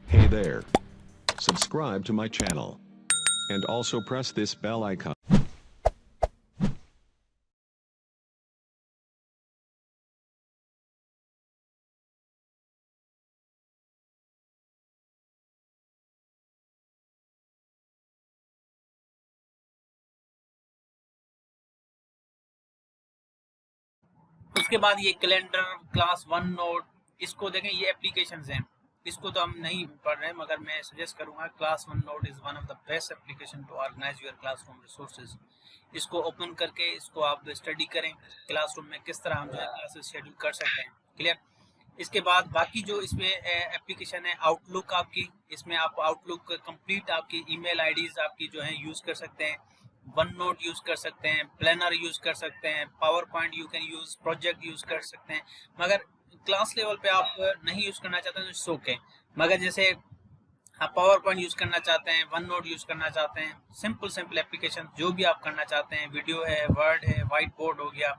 Hey there. Subscribe to my channel. And also press this bell icon. उसके बाद ये calendar, class one note, इसको देखें, ये एप्लीकेशंस हैं। इसको तो हम नहीं पढ़ रहे हैं, मगर मैं सजेस्ट करूंगा, class OneNote is one of the best application to organise your classroom resources. इसको ओपन करके इसको आप स्टडी करें, क्लासरूम में किस तरह हम जो है क्लासेस शेड्यूल कर सकते हैं। क्लियर। इसके बाद बाकी जो इसमें एप्लीकेशन है, आउटलुक आपकी, इसमें आप आउटलुक कंप्लीट आपकी ईमेल आईडीज आपकी जो है यूज़ कर सकते हैं, वन नोट यूज़ कर सकते हैं, प्लानर यूज़ कर सकते हैं, power point you can use, project use कर सकते हैं। मगर क्लास लेवल पे आप नहीं यूज़ करना चाहते हैं तो इट्स ओके। मगर जैसे आप पावर पॉइंट यूज़ करना चाहते हैं, वन नोट यूज़ करना चाहते हैं, सिंपल एप्लीकेशन जो भी आप करना चाहते हैं, वीडियो है, वर्ड है, वाइट बोर्ड हो गया,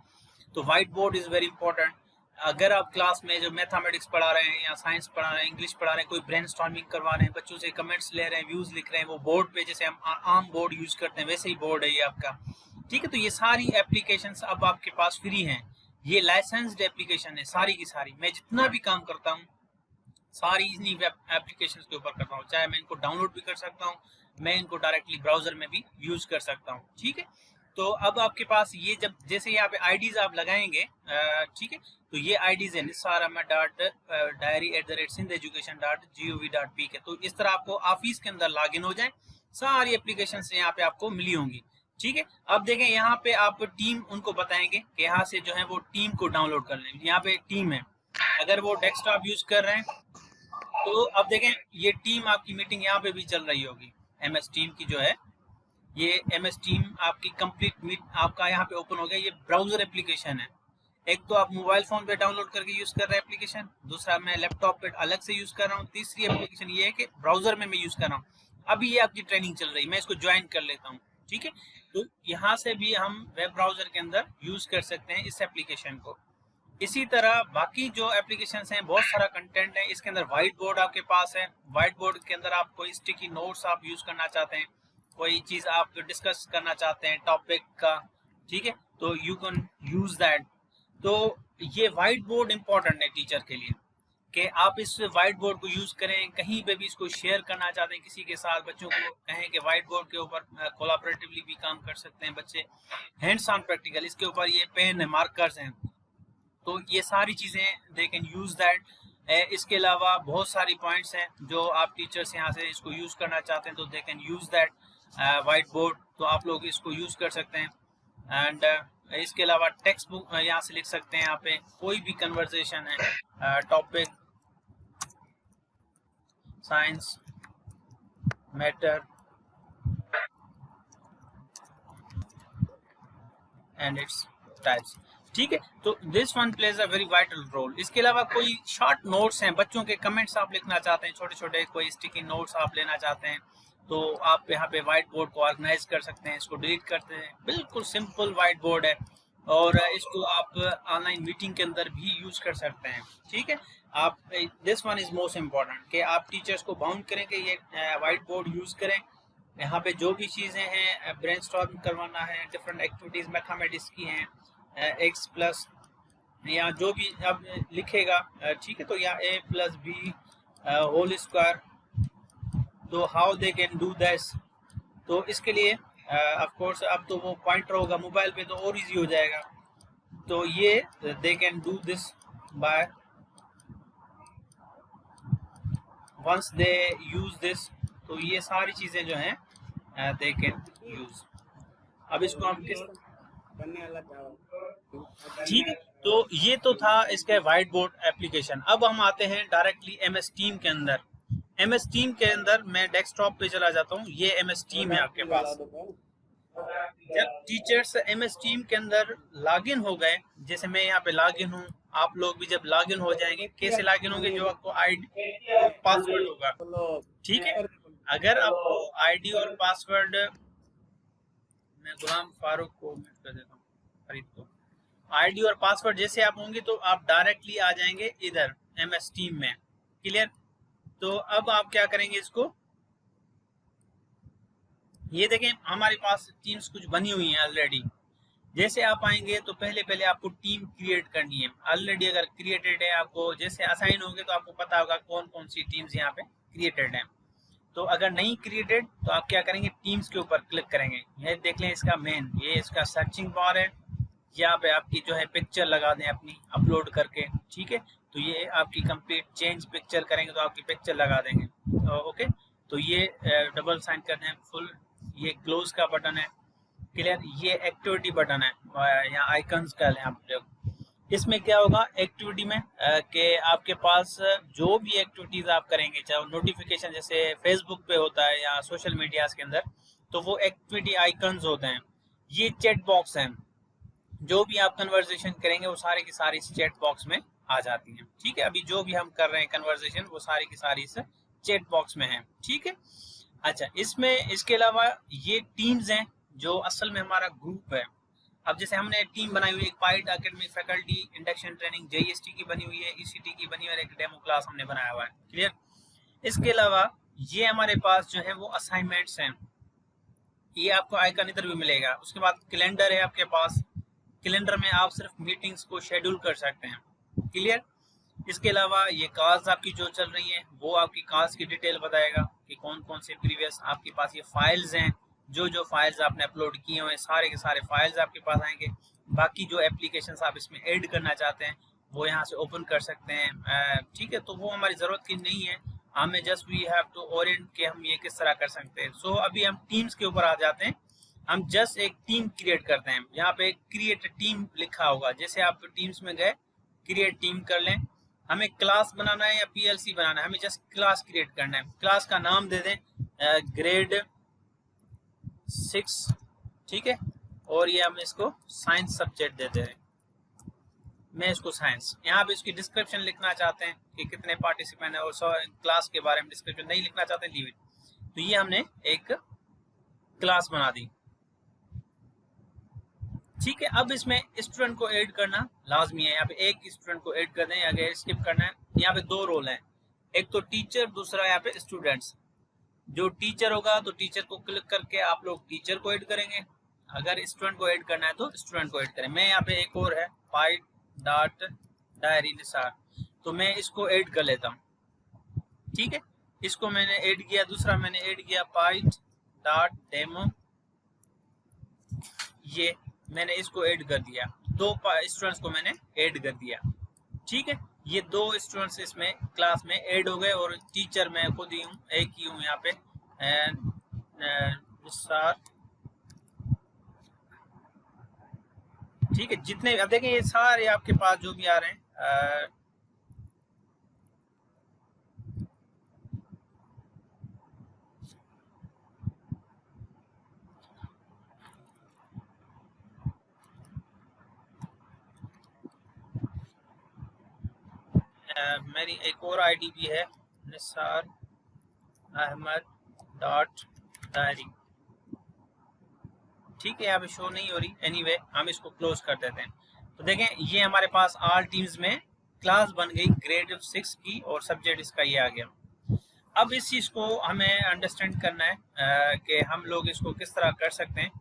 तो white board is very important. अगर आप क्लास में जो मैथमेटिक्स पढ़ा रहे हैं या साइंस पढ़ा रहे हैं, इंग्लिश पढ़ा रहे हैं, कोई ब्रेनस्टॉर्मिंग करवा रहे हैं, बच्चों से कमेंट्स ले रहे हैं, व्यूज लिख रहे हैं, वो बोर्ड पे जैसे हम आम बोर्ड यूज करते हैं वैसे ही बोर्ड है ये आपका। ठीक है, तो ये सारी एप्लीकेशंस अब आपके पास फ्री हैं। ये लाइसेंस्ड एप्लीकेशन है सारी की सारी। मैं जितना भी काम करता हूँ सारी इन्हीं एप्लीकेशंस के ऊपर करता हूँ, चाहे मैं इनको डाउनलोड भी कर सकता हूँ, मैं इनको डायरेक्टली ब्राउजर में भी यूज कर सकता हूँ। ठीक है, तो अब आपके पास ये जब जैसे यहाँ पे आईडीज आप लगाएंगे, ठीक है, तो ये आईडीज है nisarama.diary@sindheducation.gov.pk। तो इस तरह आपको ऑफिस के अंदर लॉगिन हो जाए, सारी एप्लीकेशन यहाँ पे आपको मिली होंगी। ठीक है, अब देखें यहाँ पे आप टीम उनको बताएंगे कि यहाँ से जो है वो टीम को डाउनलोड कर लें। यहाँ पे टीम है, अगर वो डेस्कटॉप यूज कर रहे हैं तो अब देखें ये टीम आपकी मीटिंग यहाँ पे भी चल रही होगी। MS टीम की जो है ये MS टीम आपकी कंप्लीट मीट आपका यहाँ पे ओपन हो गया। ये ब्राउजर एप्लीकेशन है। एक तो आप मोबाइल फोन पे डाउनलोड करके यूज कर रहे हैं एप्लीकेशन, दूसरा मैं लैपटॉप पे अलग से यूज कर रहा हूँ, तीसरी एप्लीकेशन ये है कि ब्राउजर में मैं यूज कर रहा हूँ। अभी ये आपकी ट्रेनिंग चल रही है, मैं इसको ज्वाइन कर लेता हूँ। ठीक है, तो यहाँ से भी हम वेब ब्राउजर के अंदर यूज कर सकते हैं इस एप्लीकेशन को। इसी तरह बाकी जो एप्लीकेशंस हैं, बहुत सारा कंटेंट है इसके अंदर। व्हाइट बोर्ड आपके पास है, व्हाइट बोर्ड के अंदर आप कोई स्टिकी नोट्स आप यूज करना चाहते हैं, कोई चीज आप डिस्कस करना चाहते हैं टॉपिक का, ठीक है, तो यू कैन यूज दैट। तो ये व्हाइट बोर्ड इंपॉर्टेंट है टीचर के लिए कि आप इस व्हाइट बोर्ड को यूज करें, कहीं पे भी इसको शेयर करना चाहते हैं किसी के साथ, बच्चों को कहें कि व्हाइट बोर्ड के ऊपर कोलैबोरेटिवली भी काम कर सकते हैं बच्चे, हैंड्स ऑन प्रैक्टिकल। इसके ऊपर ये पेन है, मार्कर्स हैं, तो ये सारी चीज़ें दे कैन यूज़ दैट। इसके अलावा बहुत सारी पॉइंट्स हैं जो आप टीचर्स यहाँ से इसको यूज़ करना चाहते हैं तो they can use that white board, तो आप लोग इसको यूज़ कर सकते हैं। एंड इसके अलावा टेक्स्ट बुक यहाँ से लिख सकते हैं, यहाँ पे कोई भी कन्वर्सेशन है, topic, science, matter and its types. ठीक है, तो this one plays a very vital role. इसके अलावा कोई शॉर्ट नोट्स हैं, बच्चों के कमेंट्स आप लिखना चाहते हैं, छोटे छोटे कोई स्टिकी नोट्स आप लेना चाहते हैं, तो आप यहाँ पे व्हाइट बोर्ड को ऑर्गेनाइज कर सकते हैं, इसको डिलीट करते हैं। बिल्कुल सिंपल व्हाइट बोर्ड है और इसको आप ऑनलाइन मीटिंग के अंदर भी यूज कर सकते हैं। ठीक है, आप this one is most important कि आप टीचर्स को बाउंड करें कि ये व्हाइट बोर्ड यूज करें। यहाँ पे जो भी चीज़ें हैं, ब्रेनस्टॉर्म करवाना है, डिफरेंट एक्टिविटीज़ मैथमेटिक्स की हैं, x प्लस या जो भी अब लिखेगा, ठीक है, तो या a+b होल स्क्वायर, तो how they can do this. तो इसके लिए ऑफ कोर्स अब तो वो पॉइंटर होगा मोबाइल पे तो और इजी हो जाएगा। तो ये they can do this by once they use this, तो ये सारी चीज़ें जो हैं दे कैन यूज। अब इसको हम किस, ठीक है, तो ये तो था इसके व्हाइट बोर्ड एप्लीकेशन। अब हम आते हैं डायरेक्टली MS टीम के अंदर। MS टीम के अंदर मैं डेस्कटॉप पे चला जाता हूँ, ये MS टीम है आपके पास। जब टीचर्स MS टीम के अंदर लॉगिन हो गए, जैसे मैं यहाँ पे लॉगिन हूँ, आप लोग भी जब लॉगिन हो जाएंगे, कैसे लॉगिन होंगे, जो आपको ID और पासवर्ड होगा। ठीक है, अगर आपको ID और पासवर्ड, मैं गुलाम फारूक को मिट कर देता हूँ, फरीद को, ID और पासवर्ड जैसे आप होंगे तो आप डायरेक्टली आ जाएंगे इधर MS टीम में। क्लियर, तो अब आप क्या करेंगे इसको, ये देखें हमारे पास टीम्स कुछ बनी हुई हैं ऑलरेडी। जैसे आप आएंगे तो पहले आपको टीम क्रिएट करनी है। ऑलरेडी अगर क्रिएटेड है, आपको जैसे असाइन होंगे तो आपको पता होगा कौन कौन सी टीम्स यहाँ पे क्रिएटेड हैं। तो अगर नहीं क्रिएटेड तो आप क्या करेंगे, टीम्स के ऊपर क्लिक करेंगे। ये देख लें इसका मेन, ये इसका सर्चिंग बार है, यहाँ पे आपकी जो है पिक्चर लगा दें अपनी अपलोड करके, ठीक है। तो ये आपकी कंप्लीट चेंज पिक्चर करेंगे तो आपकी पिक्चर लगा देंगे। तो ओके, तो ये डबल साइन कर दें फुल। ये क्लोज का बटन है, क्लियर। ये एक्टिविटी बटन है, यहाँ आइकन्स का लें आप लोग। इसमें क्या होगा एक्टिविटी में कि आपके पास जो भी एक्टिविटीज आप करेंगे, चाहे नोटिफिकेशन जैसे फेसबुक पे होता है या सोशल मीडिया के अंदर, तो वो एक्टिविटी आइकन्स होते हैं। ये चैट बॉक्स हैं, जो भी आप कन्वर्सेशन करेंगे वो सारी की सारी इस चैट बॉक्स में आ जाती हैं, ठीक है। अभी जो भी हम कर रहे हैं कन्वर्सेशन वो सारी की सारी इस चैट बॉक्स में है, ठीक है। अच्छा, इसमें इसके अलावा ये टीम्स हैं जो असल में हमारा ग्रुप है। अब जैसे हमने टीम बनाई हुई है, एक पाइट academic faculty induction training JEST की बनी हुई है, ईसीटी की बनी हुई है, एक डेमो क्लास हमने बनाया हुआ है, क्लियर। इसके अलावा ये हमारे पास जो है वो असाइनमेंट्स हैं, ये आपको आइकन इधर भी मिलेगा। उसके बाद कैलेंडर है आपके पास, कैलेंडर में आप सिर्फ मीटिंग्स को शेड्यूल कर सकते हैं, क्लियर। इसके अलावा ये कार्स आपकी जो चल रही है वो आपकी कार्स की डिटेल बताएगा कि कौन कौन से प्रीवियस आपके पास ये फाइल्स हैं, जो फाइल्स आपने अपलोड किए हुए हैं सारे के सारे फाइल्स आपके पास आएंगे। बाकी जो एप्लीकेशंस आप इसमें ऐड करना चाहते हैं वो यहाँ से ओपन कर सकते हैं, ठीक है। तो वो हमारी ज़रूरत की नहीं है, हमें just we have to orient के हम ये किस तरह कर सकते हैं। सो अभी हम टीम्स के ऊपर आ जाते हैं। हम जस्ट एक टीम क्रिएट करते हैं, यहाँ पे क्रिएट टीम लिखा होगा। जैसे आप टीम्स में गए, क्रिएट टीम कर लें। हमें क्लास बनाना है या पीएलसी बनाना है, हमें जस्ट क्लास क्रिएट करना है। क्लास का नाम दे दें ग्रेड 6, ठीक है। और ये हम इसको साइंस सब्जेक्ट देते हैं, मैं इसको साइंस। यहाँ पे इसकी डिस्क्रिप्शन लिखना चाहते हैं कि कितने पार्टिसिपेंट है, और क्लास के बारे में डिस्क्रिप्शन नहीं लिखना चाहते हैं, लीव इट। तो ये हमने एक क्लास बना दी, ठीक है। अब इसमें स्टूडेंट को ऐड करना लाजमी है। यहाँ पे एक स्टूडेंट को ऐड कर दें, अगर स्किप करना है। यहाँ पे दो रोल हैं, एक तो टीचर, दूसरा यहाँ पे स्टूडेंट्स। जो टीचर होगा तो टीचर को क्लिक करके आप लोग टीचर को ऐड करेंगे, अगर स्टूडेंट को ऐड करना है तो स्टूडेंट को ऐड करें। मैं यहाँ पे एक और है पाइट डॉट डायरी निसार, तो मैं इसको ऐड कर लेता हूँ, ठीक है। इसको मैंने ऐड किया। दूसरा मैंने ऐड किया पाइट डॉट डेमो, ये मैंने इसको ऐड कर दिया। दो स्टूडेंट्स को मैंने ऐड कर दिया, ठीक है। ये दो स्टूडेंट्स इसमें क्लास में ऐड हो गए, और टीचर मैं खुद ही हूँ, एक ही हूँ यहाँ पे, ठीक है। जितने अब देखें ये सारे आपके पास जो भी आ रहे हैं, मेरी एक और आईडी भी है निसार अहमद डॉट डायरी, ठीक है। यहाँ पे शो नहीं हो रही, एनीवे हम इसको क्लोज कर देते हैं। तो देखें ये हमारे पास ऑल टीम्स में क्लास बन गई ग्रेड 6 की, और सब्जेक्ट इसका ये आ गया। अब इस चीज को हमें अंडरस्टैंड करना है कि हम लोग इसको किस तरह कर सकते हैं।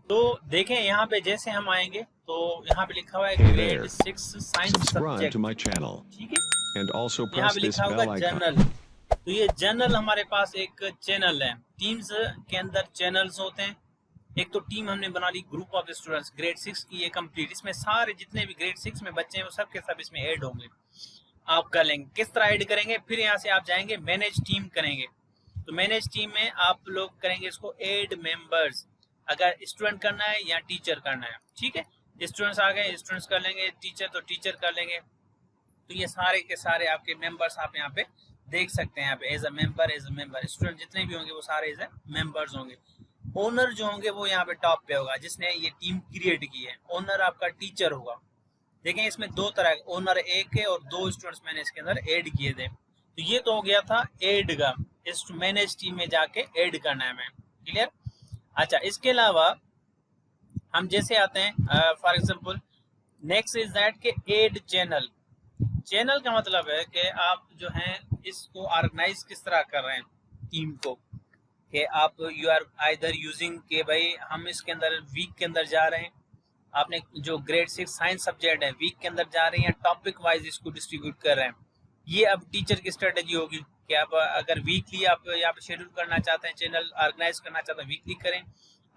तो देखें यहाँ पे जैसे हम आएंगे तो यहाँ पे लिखा हुआ है ग्रेड 6 साइंस सब्जेक्ट, ठीक है। यहाँ पे लिखा होगा जर्नल, तो ये जर्नल हमारे पास एक चैनल है। टीम्स के अंदर चैनल्स होते हैं। एक तो टीम हमने बना ली ग्रुप ऑफ स्टूडेंट्स ग्रेड 6 की, ये कंप्लीट। इसमें सारे जितने भी ग्रेड 6 में बच्चे हैं वो सब के सब इसमें ऐड होंगे। आप कर लेंगे, किस तरह ऐड करेंगे, फिर यहाँ से आप जाएंगे मैनेज टीम करेंगे। तो मैनेज टीम में आप लोग करेंगे इसको ऐड मेंबर्स, अगर स्टूडेंट करना है या टीचर करना है, ठीक है। स्टूडेंट्स आ गए, स्टूडेंट्स कर लेंगे, टीचर तो टीचर कर लेंगे। तो ये सारे के सारे आपके मेंबर्स आप यहाँ पे देख सकते हैं। यहाँ पे एज अ मेंबर स्टूडेंट जितने भी होंगे वो सारे एज अ मेंबर्स होंगे। ओनर जो होंगे वो यहाँ पे टॉप पे होगा, जिसने ये टीम क्रिएट की है। ओनर आपका टीचर होगा। देखें इसमें दो तरह, ओनर एक है और दो स्टूडेंट्स मैंने इसके अंदर ऐड किए थे। तो ये तो हो गया था ऐड का, इस मैनेज टीम में जाके ऐड करना है मैं, क्लियर। अच्छा, इसके अलावा हम जैसे आते हैं for example next is that के ऐड चैनल। चैनल का मतलब है कि आप जो हैं इसको ऑर्गेनाइज किस तरह कर रहे हैं टीम को, कि आप यू आर आइदर यूजिंग के भाई हम इसके अंदर वीक के अंदर जा रहे हैं, आपने जो ग्रेड 6 साइंस सब्जेक्ट है वीक के अंदर जा रहे हैं, टॉपिक वाइज इसको डिस्ट्रीब्यूट कर रहे हैं। ये अब टीचर की स्ट्रेटेजी होगी कि आप अगर वीकली आप यहाँ पे शेड्यूल करना चाहते हैं, चैनल ऑर्गेनाइज करना चाहते हैं वीकली करें,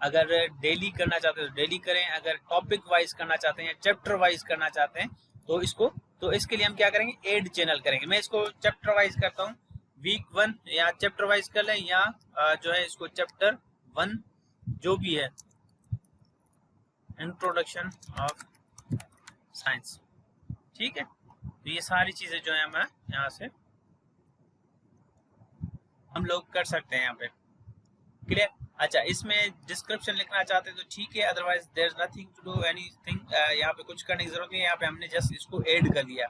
अगर डेली करना चाहते हैं तो डेली करें, अगर टॉपिक वाइज करना चाहते हैं, चैप्टर वाइज करना चाहते हैं तो इसको, तो इसके लिए हम क्या करेंगे, एड चैनल करेंगे। मैं इसको चैप्टर वाइज करता हूँ, वीक 1 या चैप्टर वाइज कर लें, या जो है इसको चैप्टर 1 जो भी है, इंट्रोडक्शन ऑफ साइंस, ठीक है। तो ये सारी चीजें जो है मैं यहाँ से हम लोग कर सकते हैं यहाँ पे, क्लियर। अच्छा, इसमें डिस्क्रिप्शन लिखना चाहते हैं तो ठीक है, otherwise there is nothing to do anything, यहाँ पे कुछ करने की जरूरत नहीं है, यहाँ पे हमने जस्ट इसको ऐड कर दिया।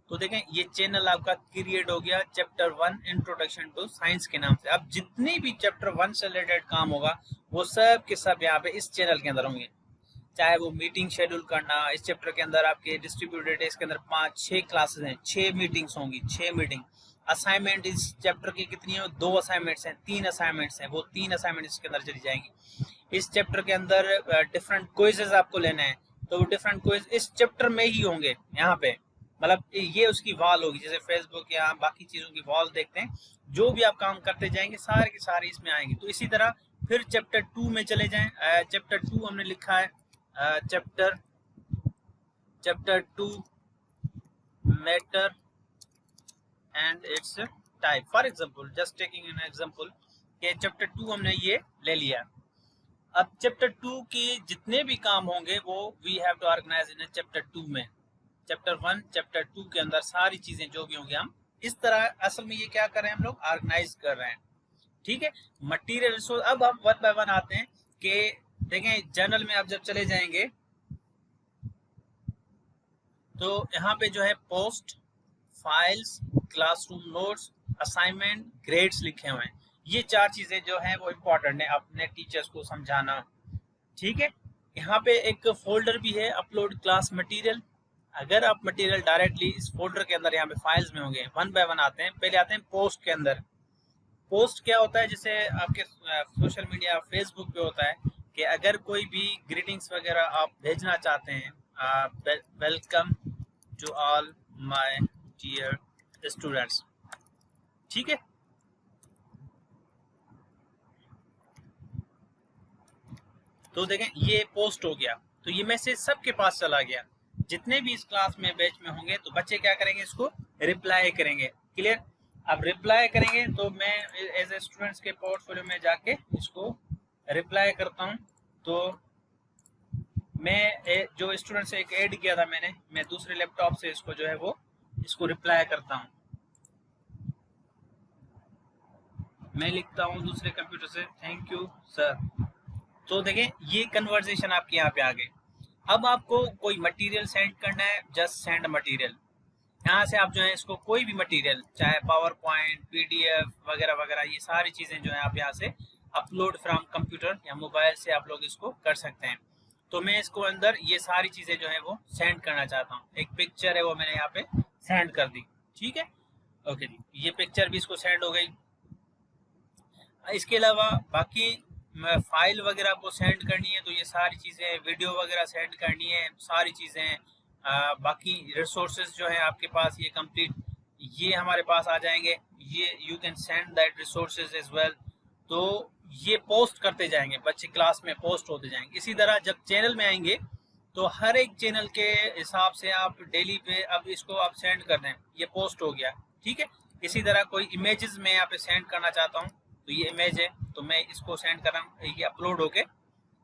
तो देखें ये चैनल आपका क्रिएट हो गया चैप्टर 1 इंट्रोडक्शन टू साइंस के नाम से। अब जितने भी चैप्टर 1 से रिलेटेड काम होगा वो सब के सब यहाँ पे इस चैनल के अंदर होंगे, चाहे वो मीटिंग शेड्यूल करना, इस चैप्टर के अंदर आपके डिस्ट्रीब्यूटेड है, इसके अंदर 5-6 क्लासेस हैं, 6 मीटिंग्स होंगी, 6 मीटिंग। असाइनमेंट इस चैप्टर की कितनी है, 2 असाइनमेंट्स हैं, 3 असाइनमेंट्स हैं, वो 3 असाइनमेंट इसके अंदर चली जाएंगी। इस चैप्टर के अंदर डिफरेंट क्विजेस आपको लेने हैं, तो वो डिफरेंट क्विज इस चैप्टर में ही होंगे यहाँ पे, मतलब ये उसकी वॉल होगी, जैसे फेसबुक या बाकी चीजों की वॉल देखते हैं, जो भी आप काम करते जाएंगे सारे के सारे इसमें आएंगे। तो इसी तरह फिर चैप्टर 2 में चले जाएं, चैप्टर 2 हमने लिखा है chapter 2 matter and it's type, for example just taking an example कि चैप्टर 2 हमने ये ले लिया। अब चैप्टर 2 के जितने भी काम होंगे वो we have to organise in chapter 2 में। चैप्टर 1 चैप्टर 2 के अंदर सारी चीजें जो भी होंगी हम इस तरह, असल में ये क्या कर रहे हैं हम लोग, ऑर्गेनाइज कर रहे हैं, ठीक है। मटेरियल रिसोर्स, अब हम 1 बाय 1 आते हैं कि देखें जर्नल में आप जब चले जाएंगे तो यहाँ पे जो है post, files, classroom notes, assignment, grades लिखे हुए हैं। ये 4 चीजें जो हैं वो इम्पोर्टेंट है अपने टीचर्स को समझाना, ठीक है। यहाँ पे एक फोल्डर भी है अपलोड क्लास मटेरियल, अगर आप मटेरियल डायरेक्टली इस फोल्डर के अंदर यहाँ पे फाइल्स में होंगे। 1 बाय 1 आते हैं, पहले आते हैं पोस्ट के अंदर। पोस्ट क्या होता है, जैसे आपके सोशल मीडिया फेसबुक पे होता है कि अगर कोई भी ग्रीटिंग्स वगैरह आप भेजना चाहते हैं, welcome to all my dear students, ठीक है। तो देखें ये पोस्ट हो गया, तो ये मैसेज सबके पास चला गया, जितने भी इस क्लास में बैच में होंगे। तो बच्चे क्या करेंगे, इसको रिप्लाई करेंगे, क्लियर। अब रिप्लाई करेंगे तो मैं एज ए स्टूडेंट्स के पोर्टफोलियो में जाके इसको रिप्लाई करता हूं। तो मैं जो स्टूडेंट से एक ऐड किया था मैंने, मैं दूसरे लैपटॉप से इसको जो है वो इसको रिप्लाई करता हूं। मैं लिखता हूं दूसरे कंप्यूटर से, थैंक यू सर। तो देखें ये कन्वर्सेशन आपके यहाँ पे आ गई। अब आपको कोई मटेरियल सेंड करना है, जस्ट सेंड मटेरियल। यहाँ से आप जो है इसको कोई भी मटेरियल, चाहे पावर पॉइंट, पीडीएफ वगैरह वगैरह, ये सारी चीजें जो है आप यहाँ से अपलोड फ्रॉम कंप्यूटर या मोबाइल से आप लोग इसको कर सकते हैं। तो मैं इसको अंदर ये सारी चीजें जो है वो सेंड करना चाहता हूँ। एक पिक्चर है वो मैंने यहाँ पे सेंड कर दी, ठीक है, ओके जी। ये पिक्चर भी इसको सेंड हो गई। इसके अलावा बाकी फाइल वगैरह आपको सेंड करनी है, तो ये सारी चीज़ें, वीडियो वगैरह सेंड करनी है, सारी चीज़ें, बाकी रिसोर्सेज जो है आपके पास ये कंप्लीट ये हमारे पास आ जाएंगे। ये you can send that resources as well. तो ये पोस्ट करते जाएंगे, बच्चे क्लास में पोस्ट होते जाएंगे। इसी तरह जब चैनल में आएंगे तो हर एक चैनल के हिसाब से आप डेली पे अब इसको आप सेंड कर दें, ये पोस्ट हो गया, ठीक है। इसी तरह कोई इमेजेस में यहाँ पे सेंड करना चाहता हूँ, तो ये इमेज है तो मैं इसको सेंड कर रहा हूँ, ये अपलोड हो गए,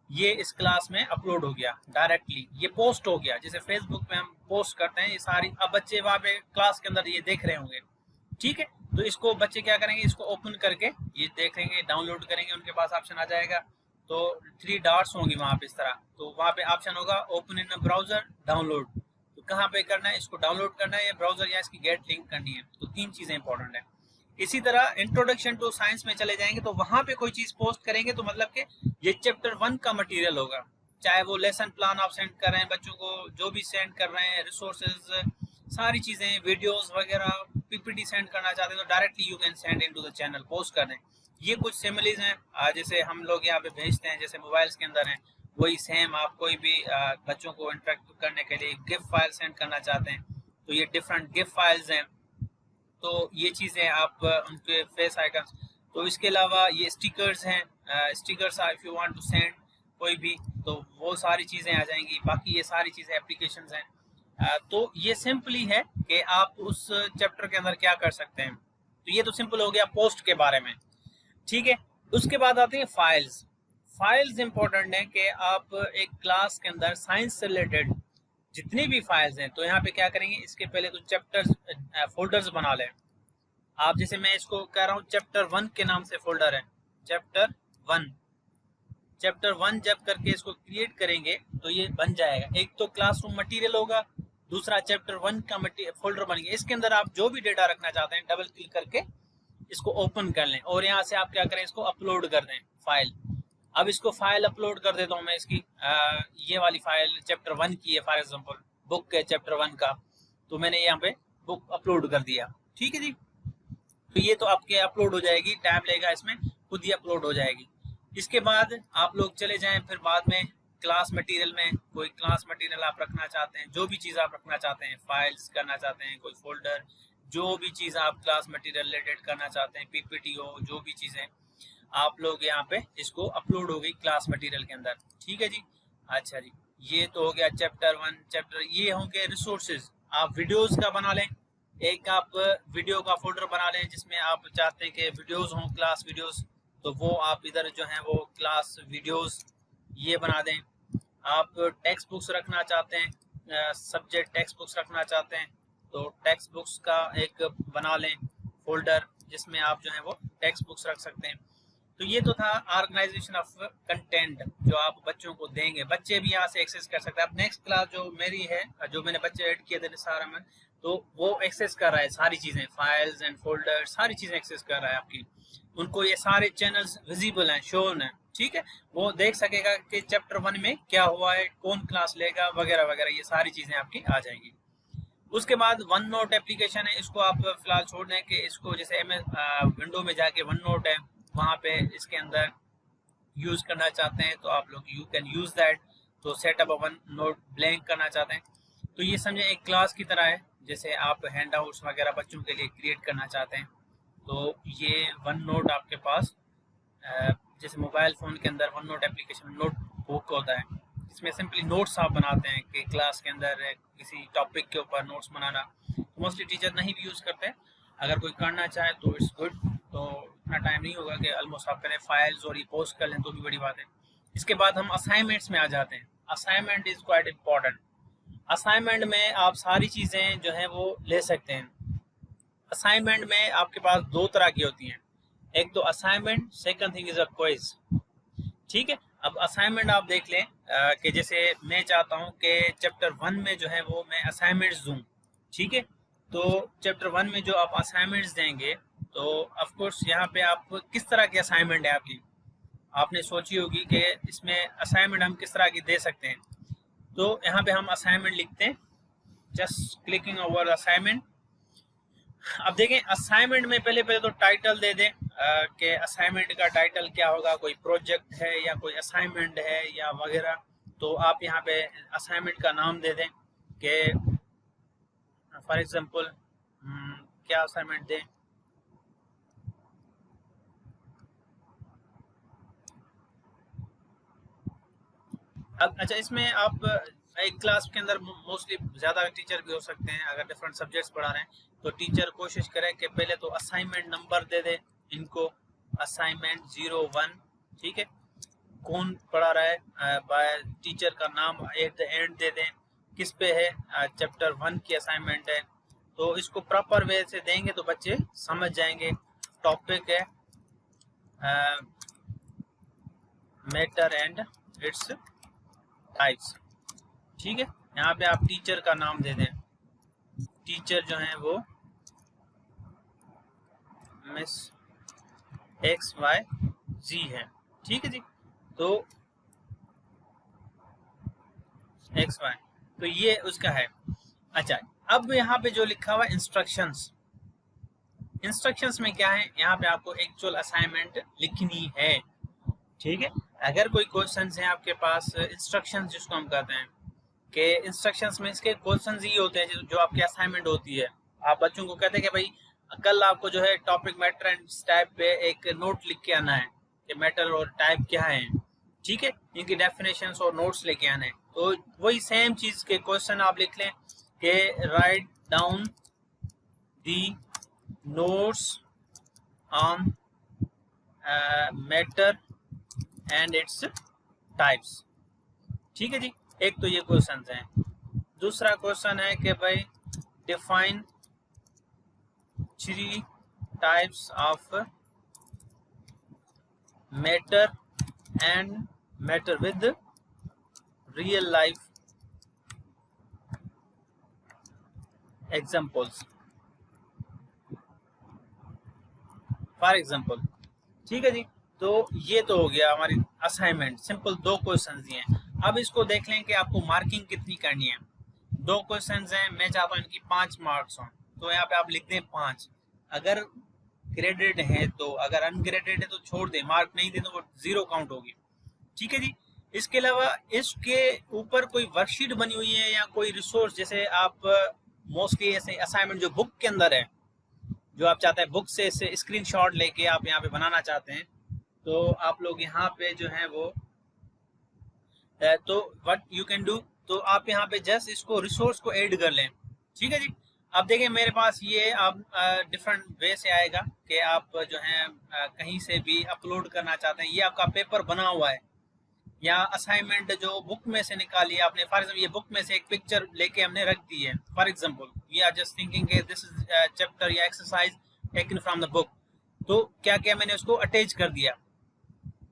ये इस क्लास में अपलोड हो गया डायरेक्टली, ये पोस्ट हो गया। जैसे फेसबुक पे हम पोस्ट करते हैं ये सारी, अब बच्चे वहाँ पे क्लास के अंदर ये देख रहे होंगे, ठीक है। तो इसको बच्चे क्या करेंगे, इसको ओपन करके ये देखेंगे, डाउनलोड करेंगे, उनके पास ऑप्शन आ जाएगा। तो 3 डॉट्स होंगी वहाँ पे इस तरह, तो वहाँ पे ऑप्शन होगा ओपन इन ब्राउजर, डाउनलोड। तो कहाँ पे करना है, इसको डाउनलोड करना है या ब्राउजर या इसकी गेट लिंक करनी है। तो 3 चीजें इंपॉर्टेंट है। इसी तरह इंट्रोडक्शन टू साइंस में चले जाएंगे तो वहां पे कोई चीज पोस्ट करेंगे तो मतलब कि ये चैप्टर 1 का मटेरियल होगा, चाहे वो लेसन प्लान आप सेंड कर रहे हैं बच्चों को, जो भी सेंड कर रहे हैं, रिसोर्सेज, सारी चीजें, वीडियोस वगैरह, पीपीटी डायरेक्टली सेंड करना चाहते हैं तो directly you can send into the channel, post कर दें। ये कुछ सिमिलीज हैं जैसे हम लोग यहाँ पे भेजते हैं, जैसे मोबाइल्स के अंदर हैं, वही सेम आप कोई भी बच्चों को इंटरेक्ट करने के लिए गिफ फाइल सेंड करना चाहते हैं तो ये डिफरेंट गिफ फाइल्स हैं। तो ये चीज़ें आप उनके फेस आइकन्स, तो इसके अलावा ये स्टिकर्स हैं, stickers if you want to send कोई भी, तो वो सारी चीज़ें आ जाएंगी। बाकी ये सारी चीज़ें एप्लीकेशंस हैं। तो ये सिंपली है कि आप उस चैप्टर के अंदर क्या कर सकते हैं। तो ये तो सिंपल हो गया पोस्ट के बारे में, ठीक है। उसके बाद आते हैं फाइल्स। फाइल्स इंपॉर्टेंट है कि आप एक क्लास के अंदर साइंस से रिलेटेड जितनी भी फाइल्स हैं, तो यहाँ पे क्या करेंगे, इसके पहले तो चैप्टर्स फोल्डर्स बना लें आप। जैसे मैं इसको कह रहा हूँ चैप्टर 1 के नाम से फोल्डर है, चैप्टर 1 जब करके इसको क्रिएट करेंगे तो ये बन जाएगा। एक तो क्लासरूम मटेरियल होगा, दूसरा चैप्टर 1 का फोल्डर बन गया। इसके अंदर आप जो भी डेटा रखना चाहते हैं डबल क्लिक करके इसको ओपन कर लें और यहाँ से आप क्या करें, इसको अपलोड कर दें फाइल। अब इसको फाइल अपलोड कर देता हूँ मैं इसकी, ये वाली फाइल चैप्टर 1 की है, फॉर एग्जांपल बुक है चैप्टर 1 का, तो मैंने यहाँ पे बुक अपलोड कर दिया, ठीक है जी। तो ये तो आपके अपलोड हो जाएगी, टाइम लगेगा इसमें, खुद ही अपलोड हो जाएगी। इसके बाद आप लोग चले जाएं फिर बाद में क्लास मटेरियल में, कोई क्लास मटेरियल आप रखना चाहते हैं, जो भी चीज़ आप रखना चाहते हैं, फाइल्स करना चाहते हैं, कोई फोल्डर, जो भी चीज़ आप क्लास मटेरियल रिलेटेड करना चाहते हैं, पीपीटी हो, जो भी चीज़ें आप लोग यहाँ पे इसको अपलोड हो गई क्लास मटेरियल के अंदर, ठीक है जी। अच्छा जी, ये तो हो गया चैप्टर 1। चैप्टर ये होंगे रिसोर्सेज। आप वीडियोस का बना लें, एक आप वीडियो का फोल्डर बना लें जिसमें आप चाहते हैं कि वीडियोस हों, क्लास वीडियोस, तो वो आप इधर जो है वो क्लास वीडियोस ये बना दें। आप टेक्स्ट बुक्स रखना चाहते हैं, सब्जेक्ट टेक्स्ट बुक्स रखना चाहते हैं, तो टेक्स्ट बुक्स का एक बना लें फोल्डर जिसमें आप जो है वो टेक्स्ट बुक्स रख सकते हैं। तो ये तो था ऑर्गेनाइजेशन ऑफ कंटेंट जो आप बच्चों को देंगे, बच्चे भी यहाँ से एक्सेस कर सकते हैं। अब नेक्स्ट क्लास जो मेरी है, जो मैंने बच्चे ऐड किए थे सारा में, तो वो एक्सेस कर रहा है सारी चीज़ें, फाइल्स एंड फोल्डर सारी चीज़ें एक्सेस कर रहा है आपकी। उनको ये सारे चैनल्स विजिबल हैं, शोन है, ठीक है। वो देख सकेगा कि चैप्टर 1 में क्या हुआ है, कौन क्लास लेगा वगैरह वगैरह, ये सारी चीज़ें आपकी आ जाएंगी। उसके बाद वन नोट एप्लीकेशन है, इसको आप फिलहाल छोड़ दें कि इसको जैसे विंडो में जाके वन नोट है वहाँ पे इसके अंदर यूज़ करना चाहते हैं तो आप लोग यू कैन यूज़ दैट। तो सेटअप वन नोट ब्लैंक करना चाहते हैं तो ये समझे एक क्लास की तरह है, जैसे आप हैंड आउट्स वगैरह बच्चों के लिए क्रिएट करना चाहते हैं तो ये वन नोट आपके पास, जैसे मोबाइल फ़ोन के अंदर one note application note book होता है, इसमें सिंपली नोट्स आप बनाते हैं कि क्लास के अंदर किसी टॉपिक के ऊपर नोट्स बनाना। तो मोस्टली टीचर नहीं भी यूज़ करते हैं, अगर कोई करना चाहे तो इट्स गुड। तो इतना टाइम नहीं होगा कि ऑलमोस्ट आप करें फाइल्स और ये पोस्ट कर लें तो भी बड़ी बात है। इसके बाद हम असाइनमेंट्स में आ जाते हैं। Assignment is quite important. Assignment में आप सारी चीज़ें जो हैं वो ले सकते हैं। असाइनमेंट में आपके पास दो तरह की होती हैं, एक तो assignment, second thing is a quiz, ठीक है। अब असाइनमेंट आप देख लें कि जैसे मैं चाहता हूं कि चैप्टर 1 में जो है वो मैं असाइनमेंट्स दूं, ठीक है। तो चैप्टर 1 में जो आप असाइनमेंट्स देंगे तो ऑफ कोर्स यहाँ पे आप किस तरह की असाइनमेंट है आपकी, आपने सोची होगी कि इसमें असाइनमेंट हम किस तरह की दे सकते हैं। तो यहाँ पे हम असाइनमेंट लिखते हैं, जस्ट क्लिकिंग ओवर असाइनमेंट। अब देखें असाइनमेंट में पहले तो टाइटल दे दें कि असाइनमेंट का टाइटल क्या होगा, कोई प्रोजेक्ट है या कोई असाइनमेंट है या वगैरह। तो आप यहाँ पे असाइनमेंट का नाम दे दें कि फॉर एग्जांपल क्या असाइनमेंट दें, अब अच्छा इसमें आप एक क्लास के अंदर मोस्टली ज़्यादा टीचर भी हो सकते हैं, अगर डिफरेंट सब्जेक्ट्स पढ़ा रहे हैं तो टीचर कोशिश करें कि पहले तो असाइनमेंट नंबर दे दे इनको, असाइनमेंट 01, ठीक है। कौन पढ़ा रहा है, बाय टीचर का नाम एट द एंड दे दें, किस पे है, चैप्टर 1 की असाइनमेंट है। तो इसको प्रॉपर वे से देंगे तो बच्चे समझ जाएंगे। टॉपिक है मैटर एंड इट्स टाइप्स, ठीक है। यहाँ पे आप टीचर का नाम दे दें, टीचर जो है वो मिस XYZ है, ठीक है जी। तो XY, तो ये उसका है। अच्छा अब यहाँ पे जो लिखा हुआ इंस्ट्रक्शंस, इंस्ट्रक्शंस में क्या है, यहाँ पे आपको एक्चुअल असाइनमेंट लिखनी है, ठीक है। अगर कोई क्वेश्चंस हैं आपके पास, इंस्ट्रक्शंस जिसको हम कहते हैं, कि इंस्ट्रक्शंस में इसके क्वेश्चंस ही होते हैं जो आपकी असाइनमेंट होती है। आप बच्चों को कहते हैं कि भाई कल आपको जो है टॉपिक मैटर एंड टाइप पे एक नोट लिख के आना है कि मैटर और टाइप क्या है, ठीक है, इनकी डेफिनेशंस और नोट्स लेके आना है। तो वही सेम चीज के क्वेश्चन आप लिख लें कि write down the notes on matter and its types, ठीक है जी। एक तो ये क्वेश्चन हैं। दूसरा क्वेश्चन है कि भाई define 3 types of matter and matter with real life examples, for example, ठीक है जी। तो ये तो हो गया हमारी असाइनमेंट, सिंपल 2 क्वेश्चन दिए हैं। अब इसको देख लें कि आपको मार्किंग कितनी करनी है। 2 क्वेश्चन हैं, मैं चाहता हूँ इनकी 5 मार्क्स हों, तो यहाँ पे आप लिख दें 5। अगर ग्रेडेड है तो, अगर अनग्रेडेड है तो छोड़ दें, मार्क नहीं दे तो वो 0 काउंट होगी, ठीक है जी। इसके अलावा इसके ऊपर कोई वर्कशीट बनी हुई है या कोई रिसोर्स, जैसे आप मोस्टली ऐसे असाइनमेंट जो बुक के अंदर है, जो आप चाहते हैं बुक से इसे स्क्रीनशॉट लेके आप यहाँ पे बनाना चाहते हैं, तो आप लोग यहाँ पे जो है वो तो व्हाट यू कैन डू, तो आप यहाँ पे जस्ट इसको रिसोर्स को ऐड कर लें, ठीक है जी। अब देखिए मेरे पास ये आप डिफरेंट वे से आएगा कि आप जो है कहीं से भी अपलोड करना चाहते हैं। ये आपका पेपर बना हुआ है या असाइनमेंट जो बुक में से निकाली है आपने, फॉर एग्जाम्पल ये बुक में से एक पिक्चर लेके हमने रख दी है, for example we are just thinking this is chapter या exercise taken from the book, तो क्या क्या मैंने उसको अटैच कर दिया,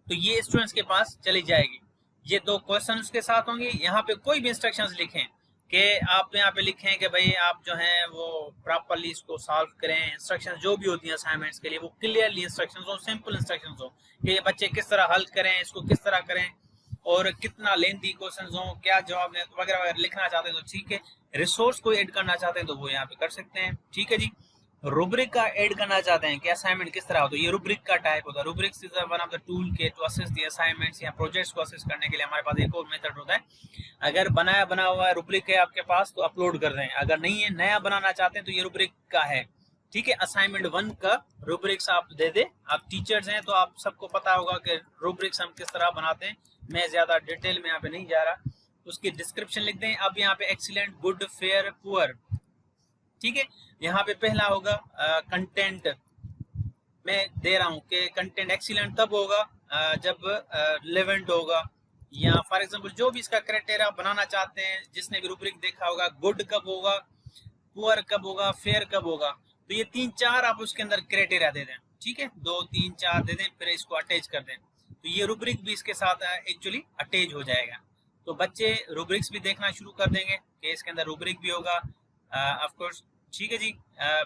तो ये स्टूडेंट्स के पास चली जाएगी। ये 2 क्वेश्चन उसके साथ होंगे। यहाँ पे कोई भी इंस्ट्रक्शंस लिखें कि आप यहाँ पे लिखें कि भाई आप जो है वो प्रॉपरली इसको सॉल्व करें। इंस्ट्रक्शंस जो भी होती हैं असाइनमेंट्स के लिए वो क्लियरली इंस्ट्रक्शंस हो, सिंपल इंस्ट्रक्शंस हो कि ये बच्चे किस तरह हल करें, इसको किस तरह करें और कितना लेंथी क्वेश्चंस हो, क्या जवाब वगैरह वगैरह लिखना चाहते हैं तो ठीक है। रिसोर्स को ऐड करना चाहते हैं तो वो यहाँ पे कर सकते हैं, ठीक है जी। रूब्रिक का ऐड करना चाहते हैं कि असाइनमेंट किस तरह हो, तो ये रूब्रिक का टाइप होता है। Rubric is one of the tool के टू असेस द असाइनमेंट्स या प्रोजेक्ट्स को असेस करने के लिए हमारे पास एक और मेथड होता है। अगर बना हुआ रूब्रिक है आपके पास तो अपलोड कर दें, अगर नहीं है नया बनाना चाहते हैं तो ये रूब्रिक का है, ठीक है। असाइनमेंट 1 का रूब्रिक्स आप दे दे, आप टीचर्स हैं तो आप सबको पता होगा कि रूब्रिक्स हम किस तरह बनाते हैं। मैं ज्यादा डिटेल में यहाँ पे नहीं जा रहा, उसकी डिस्क्रिप्शन लिख दें। अब यहाँ पे एक्सीलेंट, गुड, फेयर, पुअर, ठीक है। यहाँ पे पहला होगा कंटेंट, मैं दे रहा हूँ कि कंटेंट एक्सीलेंट तब होगा जब रिलेवेंट होगा, या फॉर एग्जांपल जो भी इसका क्राइटेरिया बनाना चाहते हैं, जिसने भी रूब्रिक देखा होगा, गुड कब होगा, पुअर कब होगा, फेयर कब होगा, तो ये 3-4 आप उसके अंदर क्राइटेरिया दे दें, ठीक है। 2-3-4 दे दें, फिर इसको अटैच कर दें, तो ये रूब्रिक भी इसके साथ एक्चुअली अटैच हो जाएगा। तो बच्चे रूब्रिक्स भी देखना शुरू कर देंगे कि इसके अंदर रूब्रिक भी होगा ऑफ कोर्स, ठीक है जी।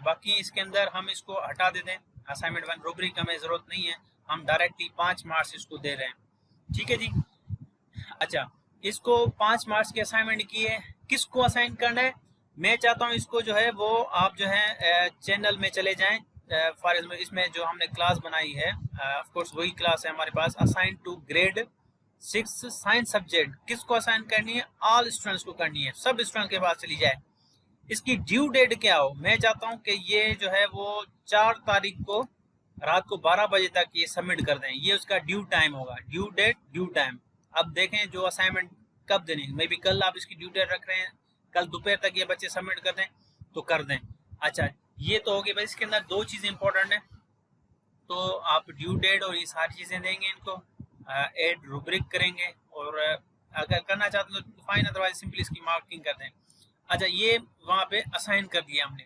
बाकी इसके अंदर हम इसको हटा देते हैं, असाइनमेंट 1 रूब्रिक हमें जरूरत नहीं है, हम डायरेक्टली 5 मार्क्स इसको दे रहे हैं, ठीक है जी। अच्छा, इसको 5 मार्क्स की असाइनमेंट की है, किसको असाइन करना है, मैं चाहता हूँ इसको जो है वो आप जो है चैनल में चले जाएं, फॉर एग्जाम्पल इसमें जो हमने क्लास बनाई है ऑफ कोर्स वही क्लास है हमारे पास, assign to grade 6 science subject, किसको असाइन करनी है, ऑल स्टूडेंट्स को करनी है, सब स्टूडेंट के पास चली जाए। इसकी ड्यू डेट क्या हो, मैं चाहता हूं कि ये जो है वो 4 तारीख को रात को 12 बजे तक ये सबमिट कर दें, ये उसका ड्यू टाइम होगा, ड्यू डेट ड्यू टाइम। अब देखें जो असाइनमेंट कब देनी, मे बी कल आप इसकी ड्यू डेट रख रहे हैं, कल दोपहर तक ये बच्चे सबमिट कर दें तो कर दें। अच्छा, ये तो होगी भाई, इसके अंदर 2 चीज़ें इंपॉर्टेंट है, तो आप ड्यू डेट और ये सारी चीज़ें देंगे, इनको एड रूब्रिक करेंगे, और अगर करना चाहते हैं तो फाइन, अदरवाइज सिंपली इसकी मार्किंग कर दें। अच्छा, ये वहां पे असाइन कर दिया हमने,